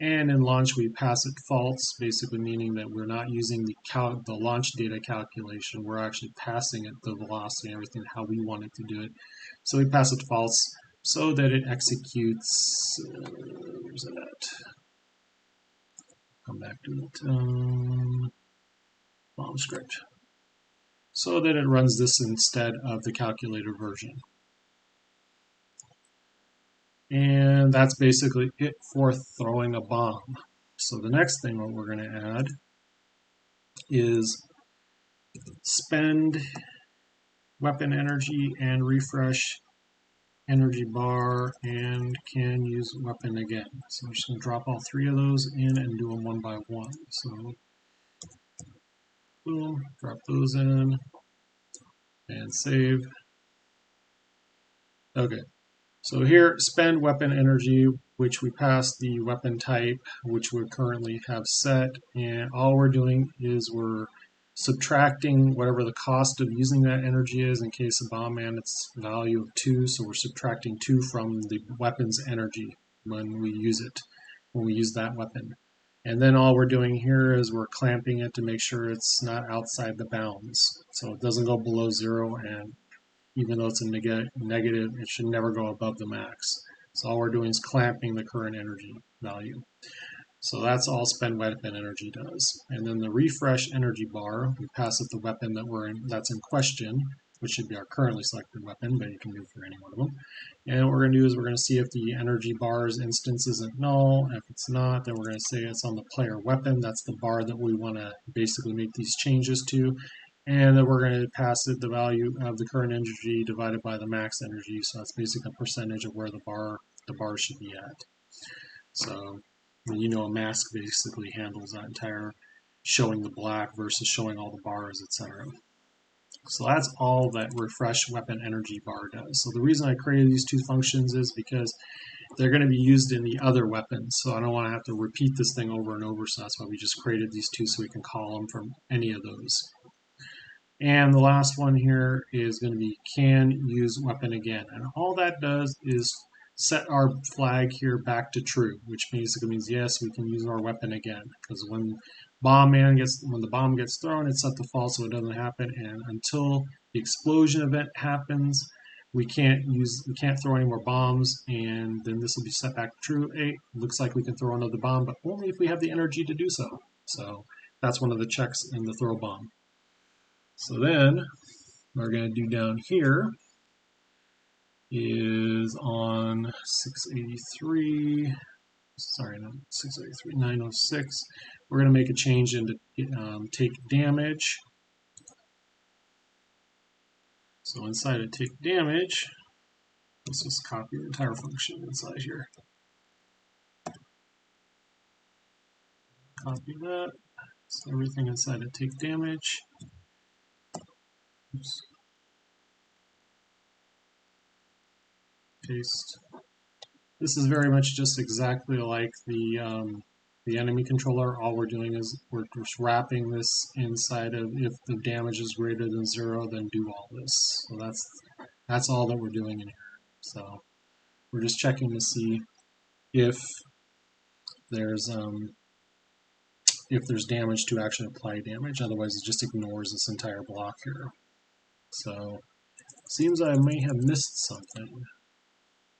and in launch we pass it false, basically meaning that we're not using the launch data calculation, we're actually passing it the velocity and everything how we want it to do it. So we pass it false so that it executes, where's it at? Come back to it, bomb script. So that it runs this instead of the calculator version. And that's basically it for throwing a bomb. So the next thing what we're going to add is spend weapon energy and refresh energy bar and can use weapon again. So I'm just going to drop all 3 of those in and do them one by one. So boom, drop those in and save. Okay, so here spend weapon energy, which we pass the weapon type, which we currently have set, and all we're doing is we're subtracting whatever the cost of using that energy is. In case of BombMan, it's a value of 2, so we're subtracting 2 from the weapon's energy when we use that weapon. And then all we're doing here is we're clamping it to make sure it's not outside the bounds. So it doesn't go below 0, and even though it's a negative, it should never go above the max. So all we're doing is clamping the current energy value. So that's all spend weapon energy does. And then the refresh energy bar, we pass it the weapon that's in question, which should be our currently selected weapon, but you can do it for any one of them. And what we're going to do is we're going to see if the energy bar's instance isn't null. If it's not, then we're going to say it's on the player weapon. That's the bar that we want to basically make these changes to. And then we're going to pass it the value of the current energy divided by the max energy. So that's basically a percentage of where the bar should be at. So you know, a mask basically handles that entire showing the black versus showing all the bars, etc. So that's all that refresh weapon energy bar does. So the reason I created these two functions is because they're going to be used in the other weapons. So I don't want to have to repeat this thing over and over. So that's why we just created these two so we can call them from any of those. And the last one here is going to be can use weapon again. And all that does is set our flag here back to true, which basically means yes, we can use our weapon again. Because when the bomb gets thrown, it's set to false, so it doesn't happen. And until the explosion event happens, we can't throw any more bombs, and then this will be set back to true. Hey, looks like we can throw another bomb, but only if we have the energy to do so. So that's one of the checks in the throw bomb. So then we're going to do down here is on 683, sorry, not 683, 906. We're going to make a change into take damage. So inside of take damage, let's just copy the entire function inside here. Copy that. So everything inside of take damage. Oops. Paste. This is very much just exactly like the enemy controller. All we're doing is we're just wrapping this inside of if the damage is greater than 0, then do all this. So that's all that we're doing in here. So we're just checking to see if there's damage to actually apply damage. Otherwise, it just ignores this entire block here. So seems I may have missed something.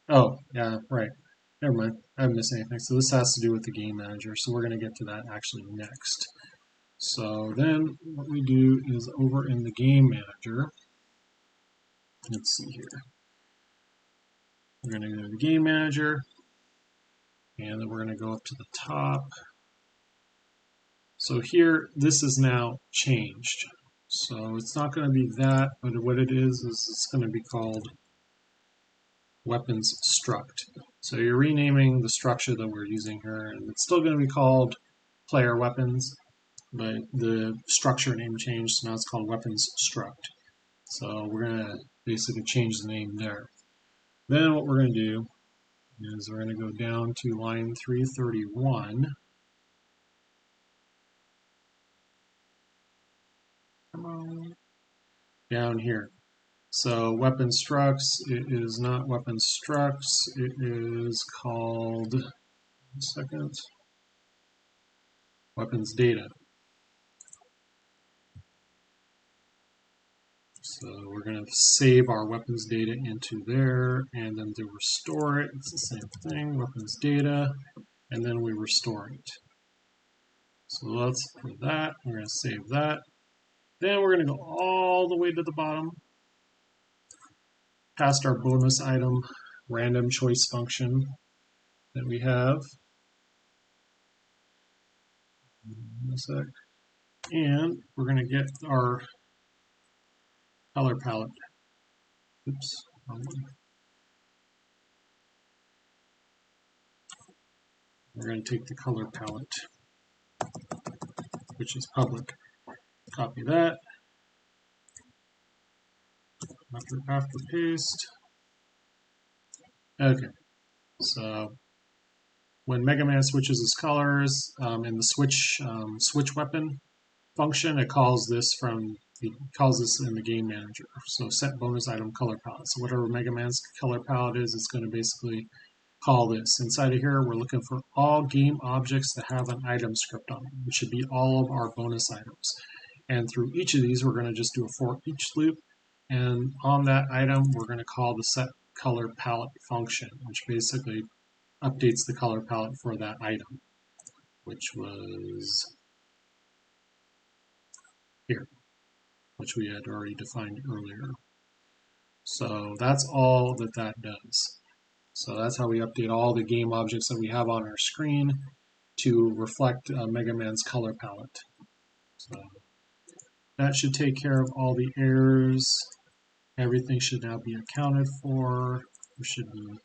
Oh, yeah, right. Never mind. I haven't missed anything. So this has to do with the game manager. So we're going to get to that actually next. So then what we do is over in the game manager, let's see here. We're going to go to the game manager, and then we're going to go up to the top. So here, this is now changed. So it's not going to be that, but what it is it's going to be called weapons struct. So you're renaming the structure that we're using here, and it's still going to be called player weapons, but the structure name changed, so now it's called weapons struct. So we're going to basically change the name there. Then what we're going to do is we're going to go down to line 331. Come on. Down here. So weapon structs, it is not weapon structs, it is called, weapons data. So we're going to save our weapons data into there, and then to restore it, it's the same thing, weapons data, and then we restore it. So that's for that, we're going to save that. Then we're going to go all the way to the bottom, past our bonus item random choice function that we have. And we're going to get our color palette. Oops. We're going to take the color palette, which is public. Copy that. After paste. Okay. So when Mega Man switches his colors in the switch weapon function, it calls this in the game manager. So set bonus item color palette. So whatever Mega Man's color palette is, it's going to basically call this. Inside of here, we're looking for all game objects that have an item script on them, which should be all of our bonus items. And through each of these, we're going to just do a for each loop. And on that item, we're going to call the set color palette function, which basically updates the color palette for that item. which was here, which we had already defined earlier. So that's all that that does. So that's how we update all the game objects that we have on our screen to reflect Mega Man's color palette. So that should take care of all the errors. Everything should now be accounted for. There should be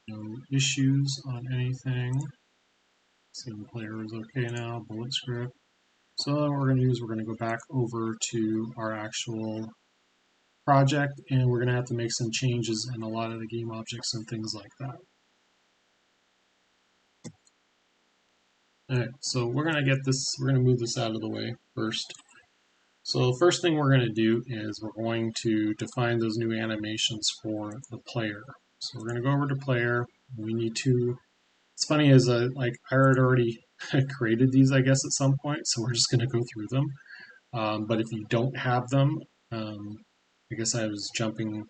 no issues on anything. Single player is okay now, bullet script. So what we're going to do is we're going to go back over to our actual project, and we're going to have to make some changes in a lot of the game objects and things like that. Alright, so we're going to get this, we're going to move this out of the way first. So the first thing we're going to do is we're going to define those new animations for the player. So we're going to go over to player. We need to, it's funny is like I had already created these, I guess, at some point, so we're just going to go through them. But if you don't have them, I guess I was jumping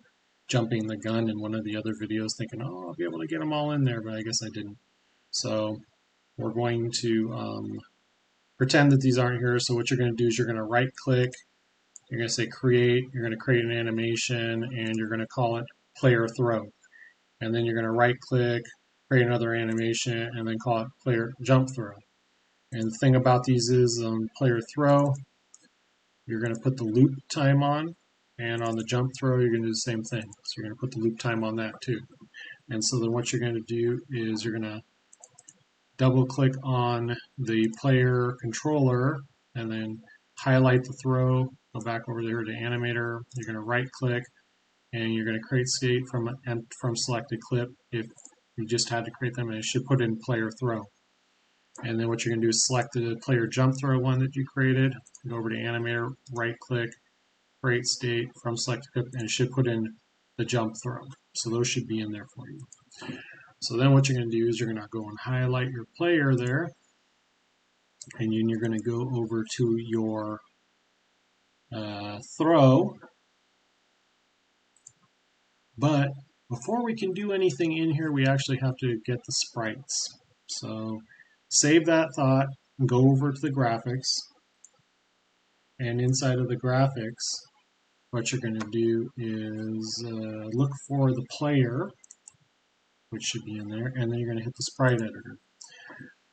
the gun in one of the other videos thinking, oh, I'll be able to get them all in there, but I guess I didn't. So we're going to pretend that these aren't here. So what you're going to do is you're going to right click, you're going to say create, you're going to create an animation, and you're going to call it player throw. And then you're going to right click, create another animation, and then call it player jump throw. And the thing about these is player throw, you're going to put the loop time on, and on the jump throw, you're going to do the same thing. So you're going to put the loop time on that too. And so then what you're going to do is you're going to double click on the player controller and then highlight the throw, go back over there to animator, you're going to right click, and you're going to create state from selected clip if you just had to create them, and it should put in player throw. And then what you're going to do is select the player jump throw one that you created, go over to animator, right click, create state from selected clip, and it should put in the jump throw. So those should be in there for you. So then what you're going to do is you're going to go and highlight your player there, and then you're going to go over to your throw. But before we can do anything in here, we actually have to get the sprites. So save that thought and go over to the graphics. And inside of the graphics, what you're going to do is look for the player, which should be in there, and then you're going to hit the Sprite Editor.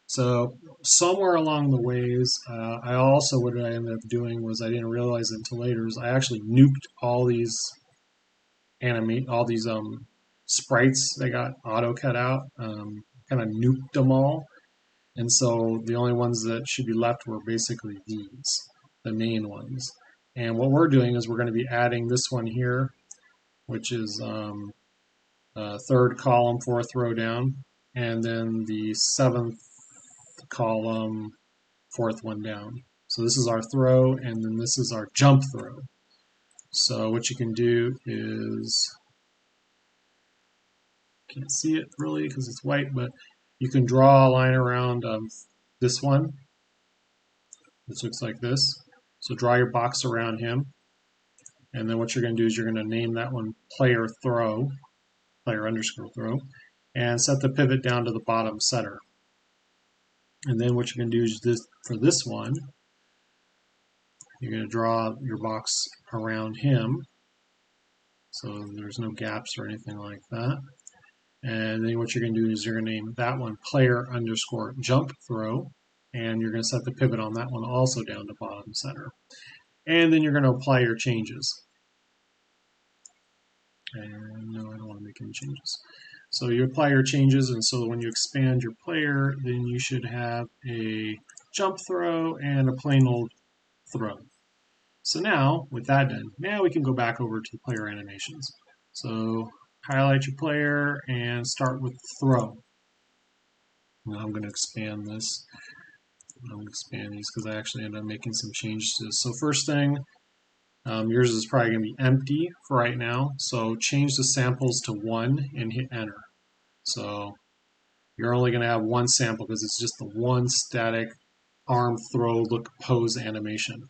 So somewhere along the ways, I also, what I ended up doing was I didn't realize it until later, is I actually nuked all these sprites that got auto cut out, kind of nuked them all. And so the only ones that should be left were basically these, the main ones. And what we're doing is we're going to be adding this one here, which is third column, fourth row down, and then the seventh column, fourth one down. So this is our throw, and then this is our jump throw. So what you can do is, can't see it really because it's white, but you can draw a line around this one, which looks like this. So draw your box around him, and then what you're going to do is you're going to name that one player throw, player underscore throw, and set the pivot down to the bottom center. And then what you're going to do is this, for this one, you're going to draw your box around him, so there's no gaps or anything like that. And then what you're going to do is you're going to name that one player underscore jump throw, and you're going to set the pivot on that one also down to bottom center. And then you're going to apply your changes. And no, I don't want to make any changes. So you apply your changes, and so when you expand your player, then you should have a jump throw and a plain old throw. So now, with that done, now we can go back over to the player animations. So highlight your player and start with throw. Now I'm going to expand this. I'm going to expand these because I actually ended up making some changes to this. So first thing, yours is probably going to be empty for right now. So change the samples to 1 and hit enter. So you're only going to have one sample because it's just the one static arm throw look pose animation.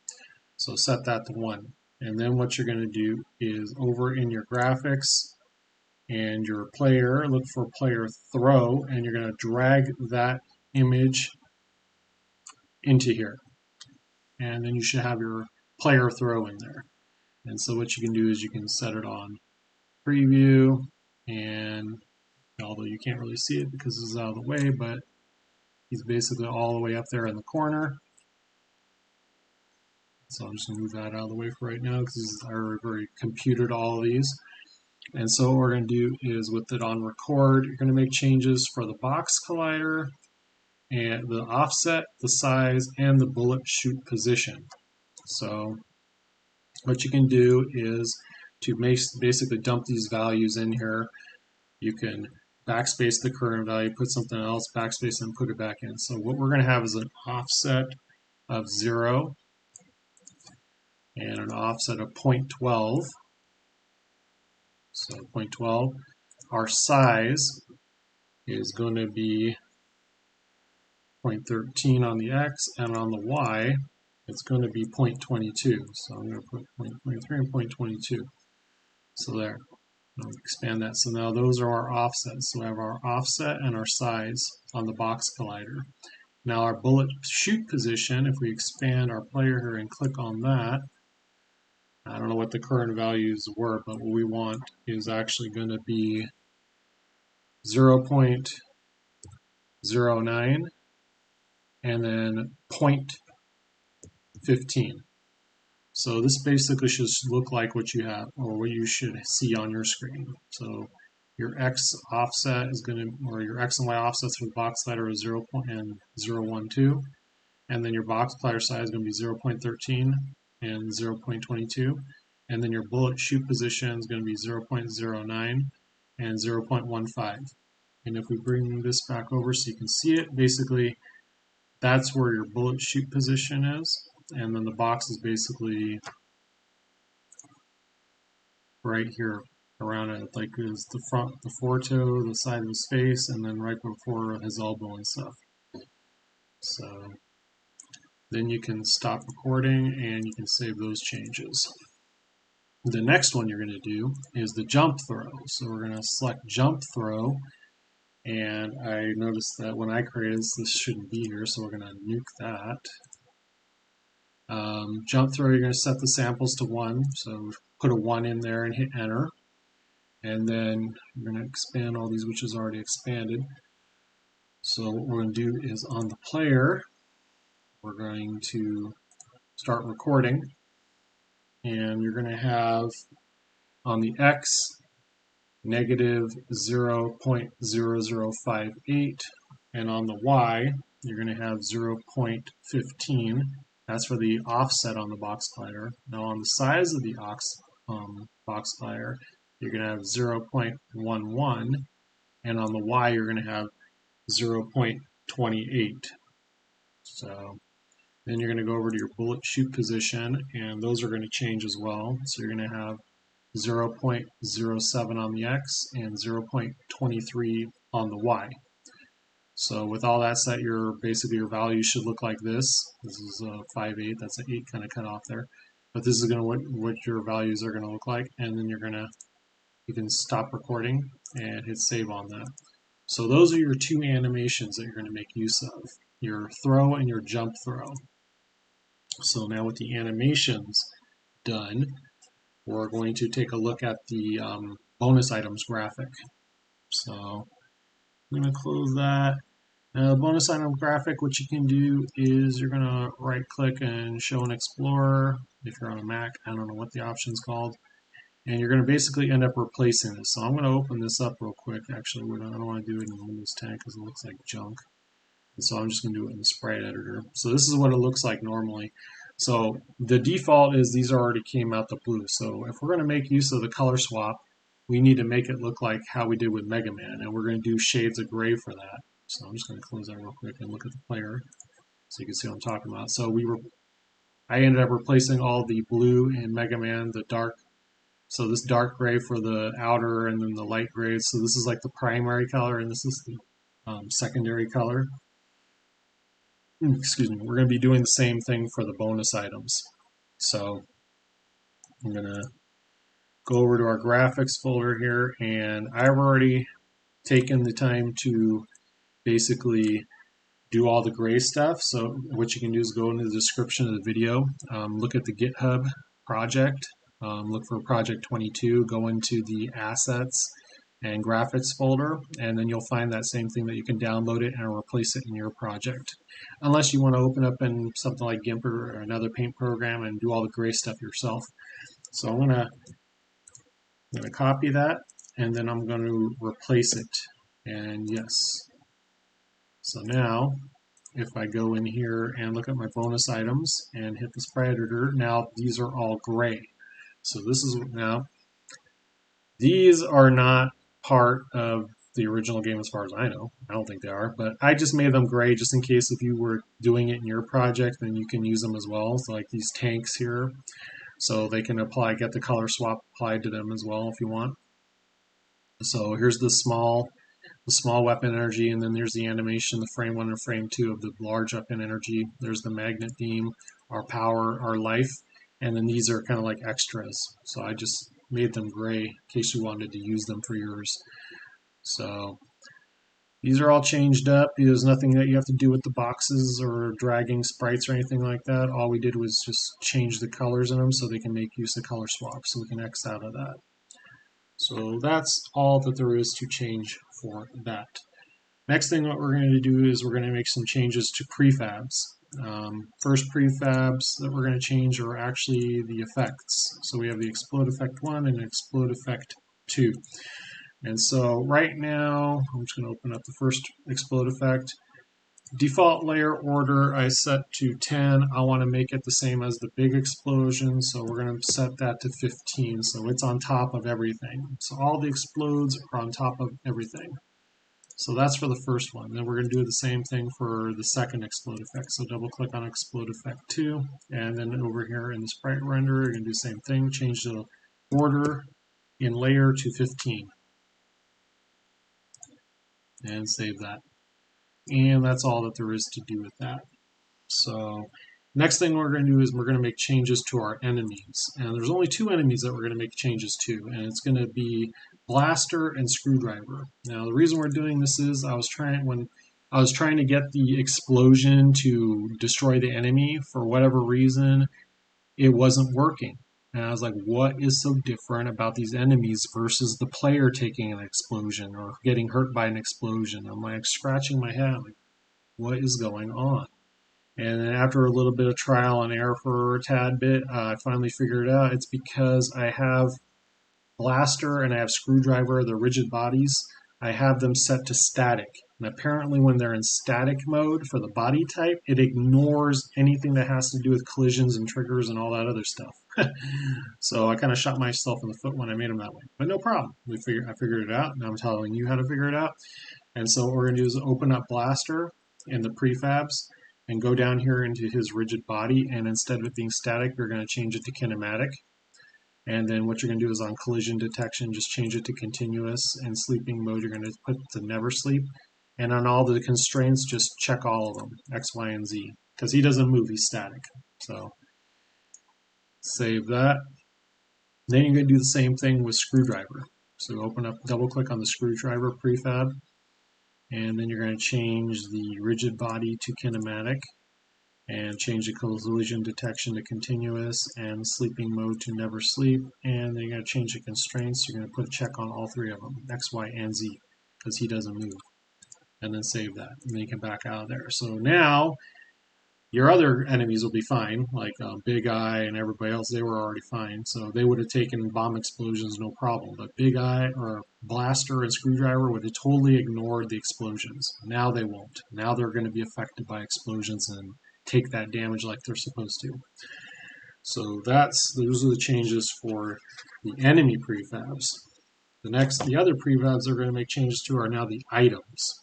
So set that to 1. And then what you're going to do is over in your graphics and your player, look for player throw, and you're going to drag that image into here. And then you should have your player throw in there. And so what you can do is you can set it on preview, and although you can't really see it because this is out of the way, but he's basically all the way up there in the corner. So I'm just going to move that out of the way for right now because I already computed all of these. And so what we're going to do is with it on record, you're going to make changes for the box collider and the offset, the size, and the bullet shoot position. So what you can do is to basically dump these values in here. You can backspace the current value, put something else, backspace, and put it back in. So what we're going to have is an offset of 0 and an offset of 0.12. So 0.12. Our size is going to be 0.13 on the X, and on the Y, it's going to be 0.22. So I'm going to put 0.23 and 0.22. So there. I'll expand that. So now those are our offsets. So we have our offset and our size on the box collider. Now our bullet shoot position, if we expand our player here and click on that, I don't know what the current values were, but what we want is actually going to be 0.09 and then 0.15. So this basically should look like what you have, or what you should see on your screen. So your X offset is going to, or your X and Y offsets for the box collider is 0.012, and then your box collider size is going to be 0.13 and 0.22, and then your bullet shoot position is going to be 0.09 and 0.15. And if we bring this back over so you can see it, basically that's where your bullet shoot position is, and then the box is basically right here around it, like is the front, the foretoe, the side of his face, and then right before his elbow and stuff. So then you can stop recording and you can save those changes. The next one you're going to do is the jump throw. So we're going to select jump throw, and I noticed that when I created this shouldn't be here, so we're going to nuke that. Jump throw, you're going to set the samples to 1, so put a 1 in there and hit enter. And then we're going to expand all these, which is already expanded. So what we're going to do is on the player, we're going to start recording, and you're going to have on the X negative 0.0058, and on the Y you're going to have 0.15. That's for the offset on the box collider. Now on the size of the box collider, you're going to have 0.11, and on the Y you're going to have 0.28. So then you're going to go over to your bullet shoot position, and those are going to change as well. So you're going to have 0.07 on the X and 0.23 on the Y. So with all that set, basically your value should look like this. This is 5/8. That's an 8 kind of cut off there. But this is going to what your values are going to look like, and then you can stop recording and hit save on that. So those are your two animations that you're going to make use of, your throw and your jump throw. So now with the animations done, we're going to take a look at the bonus items graphic. So I'm going to close that. Bonus item graphic, what you can do is you're going to right click and show and explore. If you're on a Mac, I don't know what the option's called. And you're going to basically end up replacing this. So I'm going to open this up real quick. Actually, I don't want to do it in Windows 10 because it looks like junk. And so I'm just going to do it in the Sprite Editor. So this is what it looks like normally. So the default is these already came out the blue. So if we're going to make use of the color swap, we need to make it look like how we did with Mega Man. And we're going to do shades of gray for that. So I'm just going to close that real quick and look at the player so you can see what I'm talking about. So I ended up replacing all the blue in Mega Man, the dark. So this dark gray for the outer, and then the light gray. So this is like the primary color, and this is the secondary color. Excuse me. We're going to be doing the same thing for the bonus items. So I'm going to go over to our graphics folder here, and I've already taken the time to basically do all the gray stuff. So what you can do is go into the description of the video, look at the GitHub project, look for project 22, go into the assets and graphics folder, and then you'll find that same thing that you can download it and replace it in your project. Unless you want to open up in something like GIMP or another paint program and do all the gray stuff yourself. So I'm going to copy that, and then I'm going to replace it. And yes. So now, if I go in here and look at my bonus items and hit the Sprite Editor, now these are all gray. So this is now, these are not part of the original game as far as I know. I don't think they are, but I just made them gray just in case if you were doing it in your project, then you can use them as well. So like these tanks here, so they can get the color swap applied to them as well if you want. So here's the small weapon energy, and then there's the animation, the frame 1 and frame 2 of the large weapon energy. There's the magnet beam, our power, our life, and then these are kind of like extras. So I just made them gray in case you wanted to use them for yours. So these are all changed up. There's nothing that you have to do with the boxes or dragging sprites or anything like that. All we did was just change the colors in them so they can make use of color swap. So we can X out of that. So that's all that there is to change for that. Next thing what we're going to do is we're going to make some changes to prefabs. First prefabs that we're going to change are actually the effects. So we have the explode effect 1 and explode effect 2. And so right now, I'm just going to open up the first explode effect. Default layer order I set to 10. I want to make it the same as the big explosion, so we're going to set that to 15. So it's on top of everything. So all the explodes are on top of everything. So that's for the first one. Then we're going to do the same thing for the second explode effect. So double click on explode effect 2, and then over here in the sprite renderer, you're going to do the same thing. Change the order in layer to 15. And save that. And that's all that there is to do with that. So next thing we're going to do is we're going to make changes to our enemies. And there's only 2 enemies that we're going to make changes to, and it's going to be Blaster and Screwdriver. Now the reason we're doing this is I was trying to get the explosion to destroy the enemy, for whatever reason it wasn't working. And I was like, what is so different about these enemies versus the player taking an explosion or getting hurt by an explosion? I'm like scratching my head, like, what is going on? And then after a little bit of trial and error for a tad bit, I finally figured it out. It's because I have Blaster and I have Screwdriver, the rigid bodies. I have them set to static. And apparently when they're in static mode for the body type, it ignores anything that has to do with collisions and triggers and all that other stuff. So I kind of shot myself in the foot when I made them that way. But no problem. I figured it out. Now I'm telling you how to figure it out. And so what we're going to do is open up Blaster in the prefabs and go down here into his rigid body. And instead of it being static, we're going to change it to kinematic. And then what you're going to do is on collision detection, just change it to continuous. And sleeping mode, you're going to put to never sleep. And on all the constraints, just check all of them, X, Y, and Z. Because he doesn't move, he's static. So save that. Then you're going to do the same thing with Screwdriver. So open up, double click on the Screwdriver prefab. And then you're going to change the rigid body to kinematic. And change the collision detection to continuous and sleeping mode to never sleep. And then you're going to change the constraints. You're going to put a check on all 3 of them, X, Y, and Z, because he doesn't move. And then save that. And then you can back out of there. So now your other enemies will be fine, like Big Eye and everybody else, they were already fine. So they would have taken bomb explosions no problem. But Big Eye or Blaster and Screwdriver would have totally ignored the explosions. Now they won't. Now they're going to be affected by explosions and take that damage like they're supposed to. So those are the changes for the enemy prefabs. The other prefabs they're going to make changes to are now the items.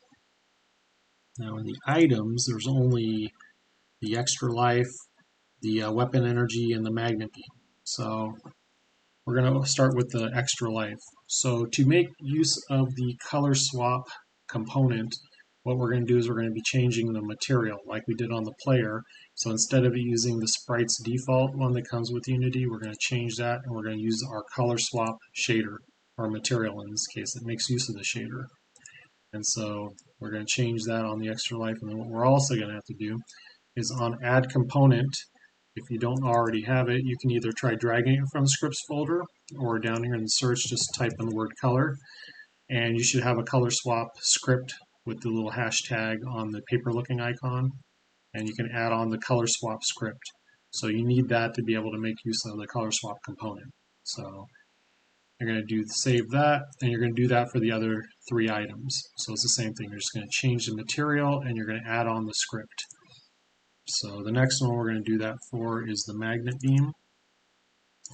Now in the items, there's only the extra life, the weapon energy, and the magnet beam. So we're going to start with the extra life. So to make use of the color swap component, what we're going to do is we're going to be changing the material like we did on the player. So instead of using the sprites default one that comes with Unity, we're going to change that and we're going to use our color swap shader, or material in this case, that makes use of the shader. And so We're going to change that on the extra life, and then what we're also going to have to do is on add component. If you don't already have it, you can either try dragging it from the scripts folder, or down here in the search, just type in the word color, and you should have a color swap script with the little hashtag on the paper looking icon, and you can add on the color swap script. So you need that to be able to make use of the color swap component. So you're going to save that, and you're going to do that for the other 3 items. So it's the same thing. You're just going to change the material, and you're going to add on the script. So the next one we're going to do that for is the magnet beam.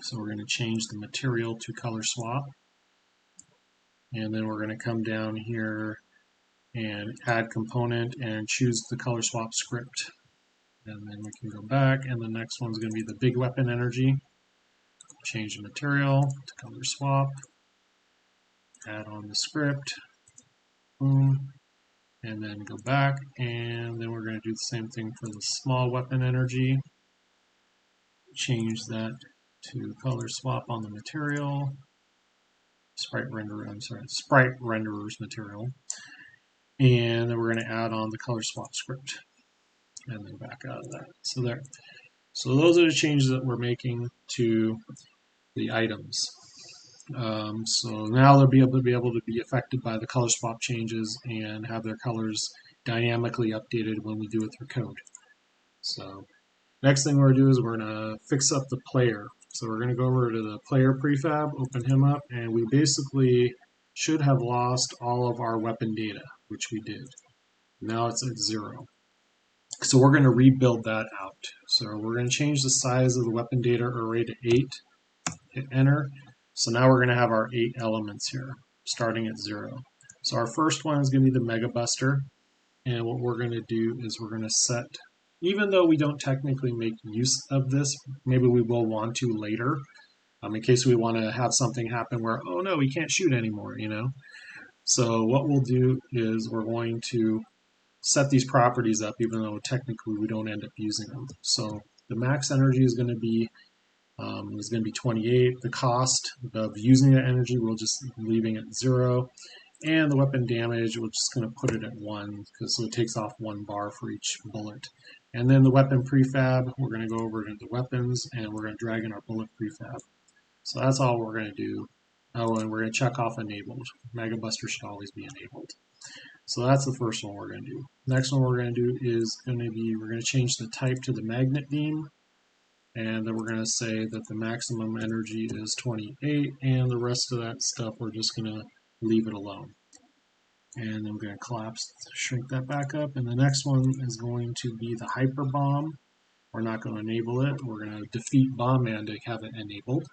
So we're going to change the material to color swap. And then we're going to come down here and add component and choose the color swap script. And then we can go back, and the next one's going to be the big weapon energy. Change the material to color swap. Add on the script. Boom. And then go back, and then we're going to do the same thing for the small weapon energy. Change that to color swap on the material. Sprite renderers material. And then we're going to add on the color swap script. And then back out of that. So there. So those are the changes that we're making to the items. So now they'll be able to be affected by the color swap changes and have their colors dynamically updated when we do it through code. So next thing we're going to do is we're going to fix up the player. So we're going to go over to the player prefab, open him up, and we basically should have lost all of our weapon data, which we did. Now it's at 0. So we're going to rebuild that out. So we're going to change the size of the weapon data array to 8. Hit enter. So now we're going to have our 8 elements here, starting at 0. So our first one is going to be the Mega Buster. And what we're going to do is we're going to set, even though we don't technically make use of this, maybe we will want to later, in case we want to have something happen where, oh no, we can't shoot anymore, you know. So what we'll do is we're going to set these properties up, even though technically we don't end up using them. So the max energy is going to be 28. The cost of using that energy, we're just leaving it 0. And the weapon damage, we're just going to put it at 1, because so it takes off 1 bar for each bullet. And then the weapon prefab, we're going to go over into weapons, and we're going to drag in our bullet prefab. So that's all we're going to do. Oh, and we're going to check off enabled. Mega Buster should always be enabled. So that's the first one we're going to do. Next one we're going to do is we're going to change the type to the magnet beam. And then we're going to say that the maximum energy is 28, and the rest of that stuff we're just going to leave it alone. And then we're going to shrink that back up. And the next one is going to be the Hyperbomb. We're not going to enable it. We're going to defeat BombMan to have it enabled.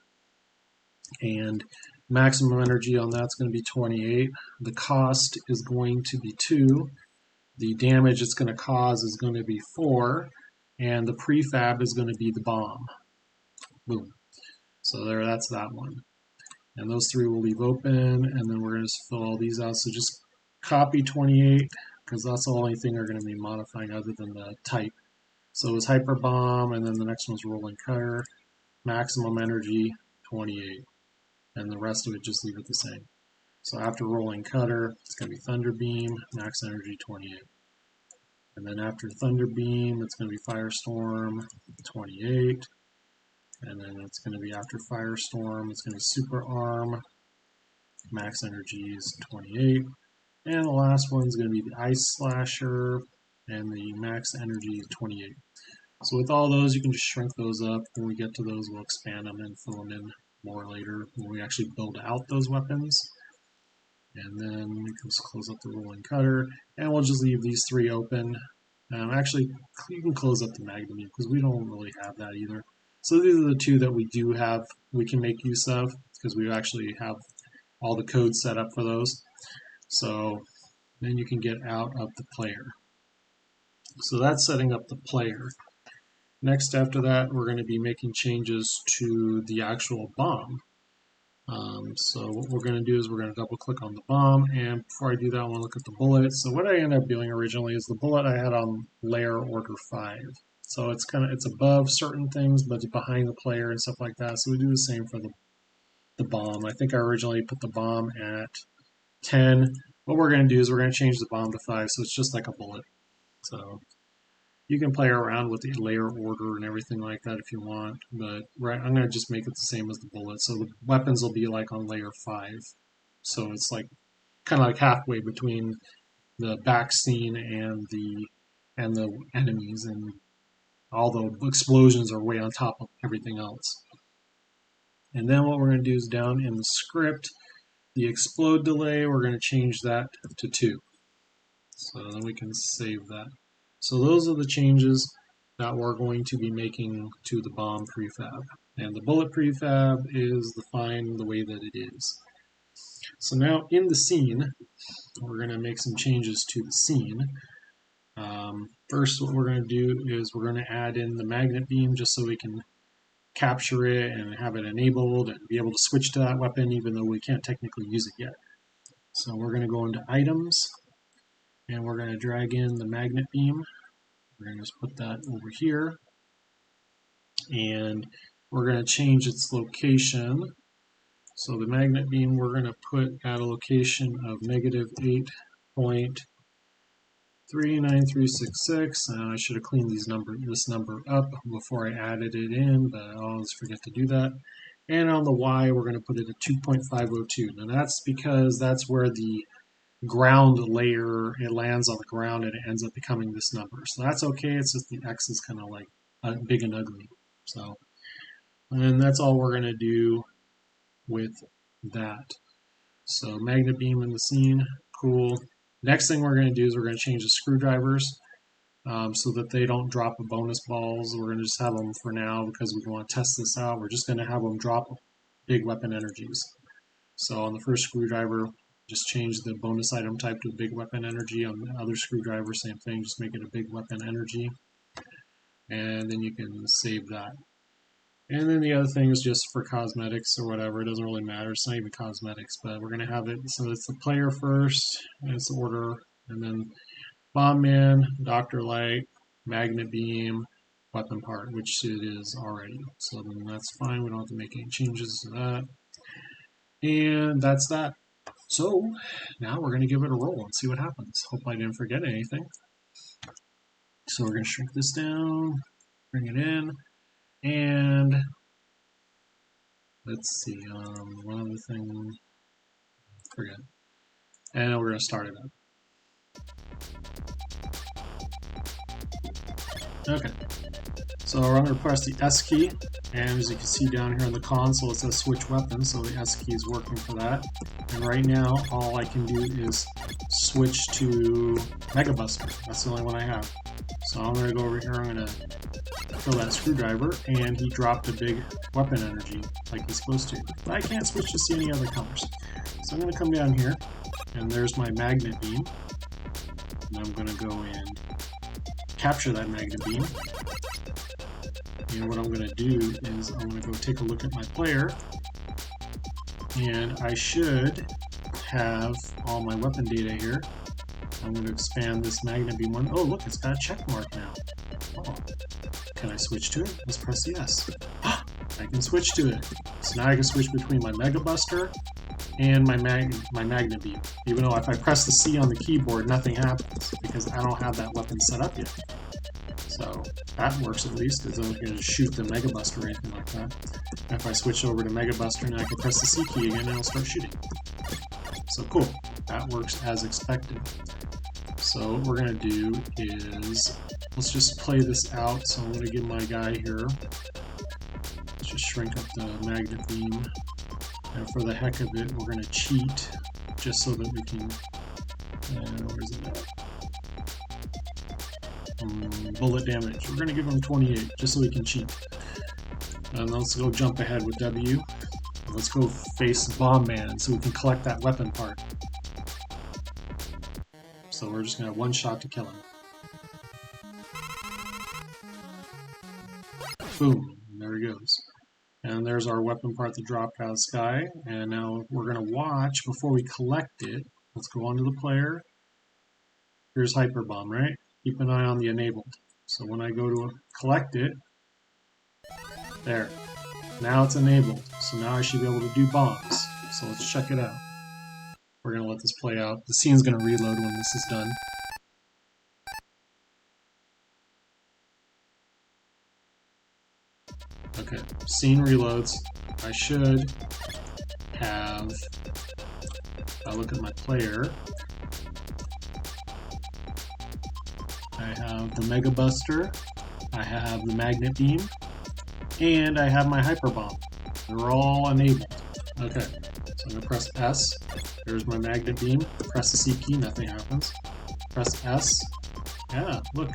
And maximum energy on that's going to be 28. The cost is going to be 2. The damage it's going to cause is going to be 4. And the prefab is going to be the bomb. Boom. So that's that one. And those 3 we'll leave open, and then we're going to fill all these out. So just copy 28, because that's the only thing we're going to be modifying other than the type. So it was Hyperbomb, and then the next one's Rolling Cutter, maximum energy 28. And the rest of it just leave it the same. So after Rolling Cutter, it's going to be Thunder Beam, max energy 28. And then after Thunder Beam, it's going to be Firestorm 28. And then it's going to be after Firestorm, it's going to be Super Arm, max energy is 28. And the last one's going to be the Ice Slasher, and the max energy is 28. So with all those, you can just shrink those up. When we get to those, we'll expand them and fill them in more later when we actually build out those weapons. And then we can just close up the Rolling Cutter, and we'll just leave these 3 open. Actually, you can close up the Magnum because we don't really have that either. So these are the 2 that we do have, we can make use of, because we actually have all the code set up for those. So then you can get out of the player. So that's setting up the player. Next after that, we're going to be making changes to the actual bomb. So what we're going to do is we're going to double click on the bomb, and before I do that I want to look at the bullet. So what I ended up doing originally is the bullet I had on layer order 5. So it's above certain things, but it's behind the player and stuff like that. So we do the same for the bomb. I think I originally put the bomb at 10, what we're going to do is we're going to change the bomb to 5, so it's just like a bullet. So you can play around with the layer order and everything like that if you want, but I'm going to just make it the same as the bullet. So the weapons will be like on layer 5. So it's like kind of like halfway between the back scene and the enemies, and all the explosions are way on top of everything else. And then what we're going to do is down in the script, the explode delay, we're going to change that to 2. So then we can save that. So those are the changes that we're going to be making to the bomb prefab. And the bullet prefab is fine the way that it is. So now in the scene, we're going to make some changes to the scene. First, what we're going to do is we're going to add in the magnet beam just so we can capture it and have it enabled and be able to switch to that weapon even though we can't technically use it yet. So we're going to go into items and we're going to drag in the magnet beam. We're going to just put that over here and we're going to change its location. So the magnet beam we're going to put at a location of -8.39366. I should have cleaned this number up before I added it in, but I always forget to do that. And on the Y, we're going to put it at 2.502. Now that's because that's where the ground layer, it lands on the ground and it ends up becoming this number. So that's okay, it's just the X is kind of like big and ugly. So, and that's all we're going to do with that. So magnet beam in the scene, cool. Next thing we're going to do is we're going to change the screwdrivers so that they don't drop the bonus balls. We're going to just have them for now because we want to test this out. We're just going to have them drop big weapon energies. So on the first screwdriver, just change the bonus item type to big weapon energy. On the other screwdriver, same thing, just make it a big weapon energy. And then you can save that. And then the other thing is just for cosmetics or whatever. It doesn't really matter. It's not even cosmetics, but we're going to have it. So it's the player first, and it's the order, and then BombMan, Dr. Light, Magnet Beam, Weapon Part, which it is already. So then that's fine. We don't have to make any changes to that. And that's that. So now we're going to give it a roll and see what happens. Hope I didn't forget anything. So we're going to shrink this down, bring it in. And let's see, one other thing, forget. And we're going to start it up. Okay, so I'm going to press the S key, and as you can see down here on the console it says switch weapon, so the S key is working for that. And right now all I can do is switch to Mega Buster. That's the only one I have. So I'm going to go over here, I'm going to throw that screwdriver, and he dropped a big weapon energy like he's supposed to. But I can't switch to see any other colors. So I'm going to come down here, and there's my magnet beam. And I'm going to go and capture that magnet beam. And what I'm going to do is I'm going to go take a look at my player, and I should have all my weapon data here. I'm going to expand this magnet beam one. Oh, look, it's got a check mark now. Oh. Can I switch to it? Let's press yes. I can switch to it. So now I can switch between my Mega Buster and my magnet beam. Even though if I press the C on the keyboard, nothing happens because I don't have that weapon set up yet. So that works at least, because I'm going to shoot the Mega Buster or anything like that. And if I switch over to Mega Buster, now I can press the C key again and it'll start shooting. So cool. That works as expected. So what we're going to do is, let's just play this out. So I'm going to give my guy here, let's just shrink up the magnet beam. And for the heck of it, we're going to cheat just so that we can, where's it at? Bullet damage. We're going to give him 28 just so we can cheat. And let's go jump ahead with W. Let's go face BombMan so we can collect that weapon part. So we're just going to have one shot to kill him. Boom, and there he goes. And there's our weapon part that dropped out of the sky. And now we're going to watch before we collect it. Let's go on to the player. Here's Hyperbomb, right? Keep an eye on the enabled. So when I go to collect it, there. Now it's enabled. So now I should be able to do bombs. So let's check it out. We're going to let this play out. The scene's going to reload when this is done. Okay, scene reloads. I should have, if I look at my player, I have the Mega Buster, I have the Magnet Beam, and I have my Hyperbomb. They're all enabled. Okay, so I'm going to press S. There's my Magnet Beam. Press the C key, nothing happens. Press S. Yeah, look,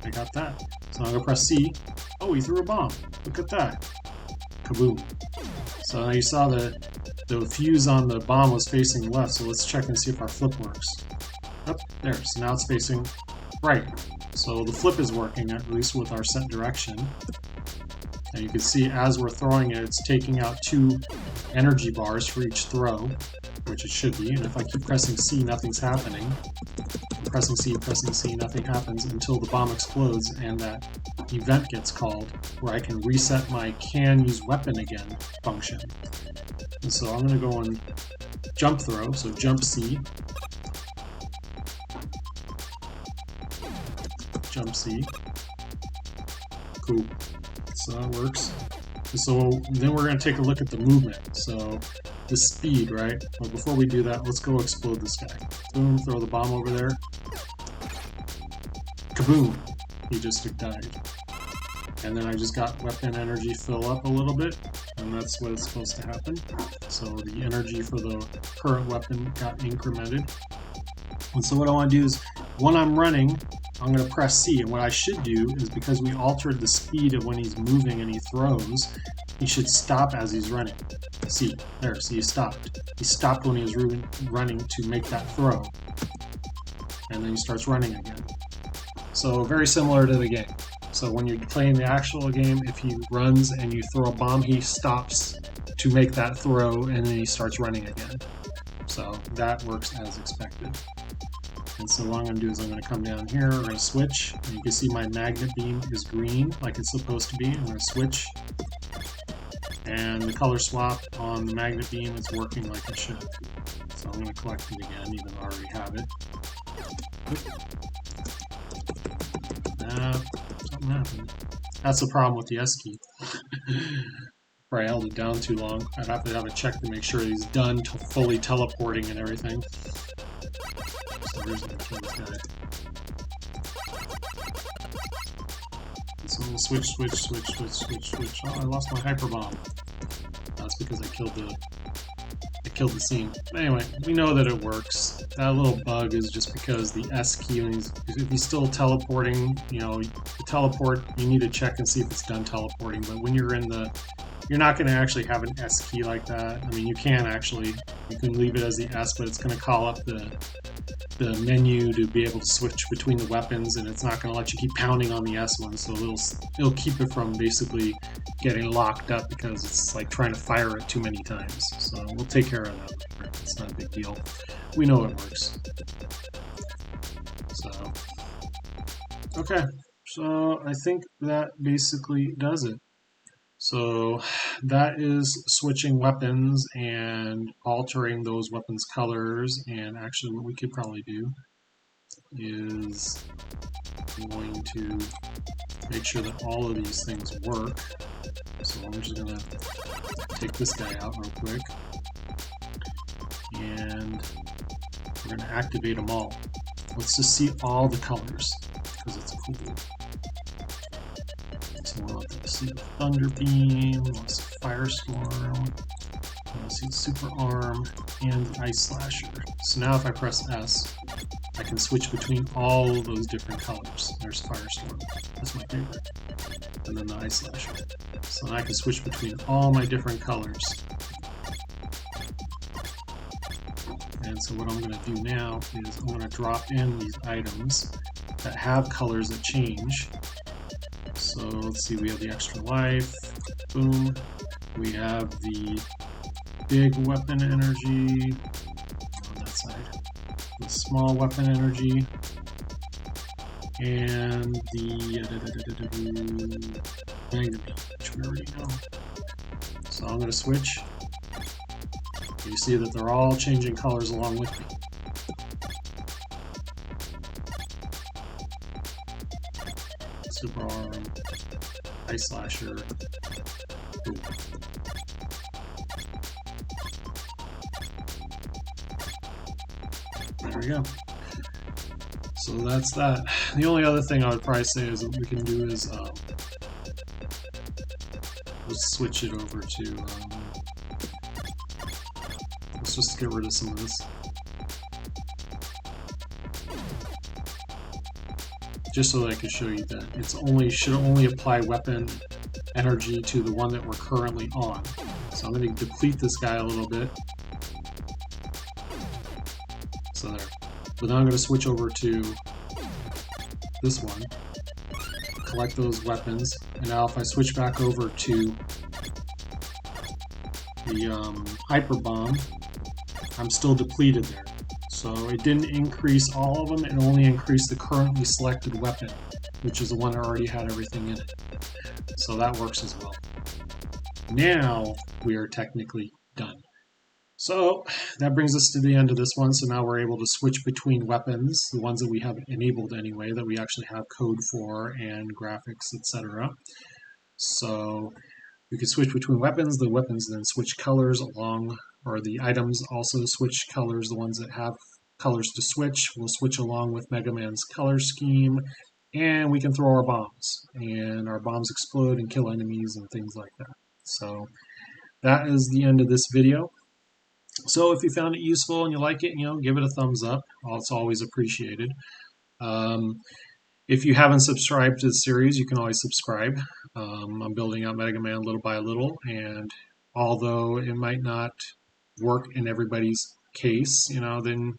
I got that. So I'm going to press C. Oh, he threw a bomb. Look at that. Kaboom. So now you saw the fuse on the bomb was facing left, so let's check and see if our flip works. Oh, there. So now it's facing right. So the flip is working, at least with our set direction. And you can see as we're throwing it, it's taking out 2 energy bars for each throw, which it should be. And if I keep pressing C, nothing's happening. Pressing C, nothing happens until the bomb explodes and that event gets called where I can reset my can use weapon again function. And so I'm going to go on jump throw, so jump C. Jump C. Cool. So that works. So then we're going to take a look at the movement. So the speed, right? Well, before we do that, let's go explode this guy. Boom, throw the bomb over there. Kaboom! He just died. And then I just got weapon energy fill up a little bit, and that's what is supposed to happen. So the energy for the current weapon got incremented. And so what I want to do is, when I'm running, I'm going to press C, and what I should do is, because we altered the speed of when he's moving and he throws, he should stop as he's running. See, there, see, he stopped. He stopped when he was running to make that throw. And then he starts running again. So very similar to the game. So when you're playing the actual game, if he runs and you throw a bomb, he stops to make that throw and then he starts running again. So that works as expected. And so what I'm going to do is I'm going to come down here, we're going to switch, and you can see my magnet beam is green like it's supposed to be. I'm going to switch, and the color swap on the magnet beam is working like it should. So I'm going to collect it again, even though I already have it. Something happened. That's the problem with the S key. Probably held it down too long. I'd have to have a check to make sure he's done to fully teleporting and everything. So here's going to kill this guy. So I'm going to switch. Oh, I lost my Hyperbomb. That's because I killed the scene. But anyway, we know that it works. That little bug is just because the S key, if he's still teleporting, you know, the teleport, you need to check and see if it's done teleporting. But when you're in the, you're not going to actually have an S key like that. I mean, you can leave it as the S, but it's going to call up the menu to be able to switch between the weapons, and it's not going to let you keep pounding on the S one, so it'll keep it from basically getting locked up because it's like trying to fire it too many times. So we'll take care of that. It's not a big deal. We know it works. So, okay. So I think that basically does it. So that is switching weapons and altering those weapons' colors, and actually what we could probably do is going to make sure that all of these things work. So I'm just going to take this guy out real quick, and we're going to activate them all. Let's just see all the colors, because it's cool. So we'll see the Thunder Beam, we'll see Firestorm, we'll see Super Arm, and the Ice Slasher. So now if I press S, I can switch between all of those different colors. There's Firestorm, that's my favorite. And then the Ice Slasher. So now I can switch between all my different colors. And so what I'm going to do now is I'm going to drop in these items that have colors that change. So let's see, we have the extra life, boom. We have the big weapon energy on that side, the small weapon energy, and the magnet beam, which we already know. So I'm going to switch, So you see that they're all changing colors along with me. Super Arm, Ice Slasher. Ooh. There we go. So that's that. The only other thing I would probably say is what we can do is let's switch it over to let's just get rid of some of this. Just so that I can show you that it's should only apply weapon energy to the one that we're currently on. So I'm going to deplete this guy a little bit. So there. But now I'm going to switch over to this one, collect those weapons, and now if I switch back over to the Hyperbomb, I'm still depleted there. So it didn't increase all of them, it only increased the currently selected weapon, which is the one that already had everything in it. So that works as well. Now we are technically done. So that brings us to the end of this one. So now we're able to switch between weapons, the ones that we have enabled anyway, that we actually have code for, and graphics, etc. So we can switch between weapons. The weapons then switch colors along, or the items also switch colors. The ones that have colors to switch will switch along with Mega Man's color scheme. And we can throw our bombs, and our bombs explode and kill enemies and things like that. So that is the end of this video. So if you found it useful and you like it, give it a thumbs up. It's always appreciated. If you haven't subscribed to the series, you can always subscribe. I'm building out Mega Man little by little, and although it might not work in everybody's case, then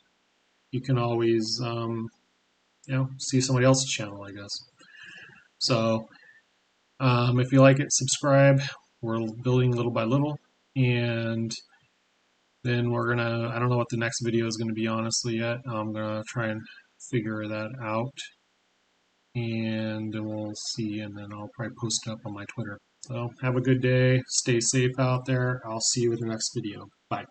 you can always, see somebody else's channel, I guess. So if you like it, subscribe. We're building little by little, and then we're gonna, I don't know what the next video is gonna be honestly yet. I'm gonna try and figure that out, and then we'll see, and then I'll probably post it up on my Twitter. So have a good day, stay safe out there. I'll see you in the next video. Bye.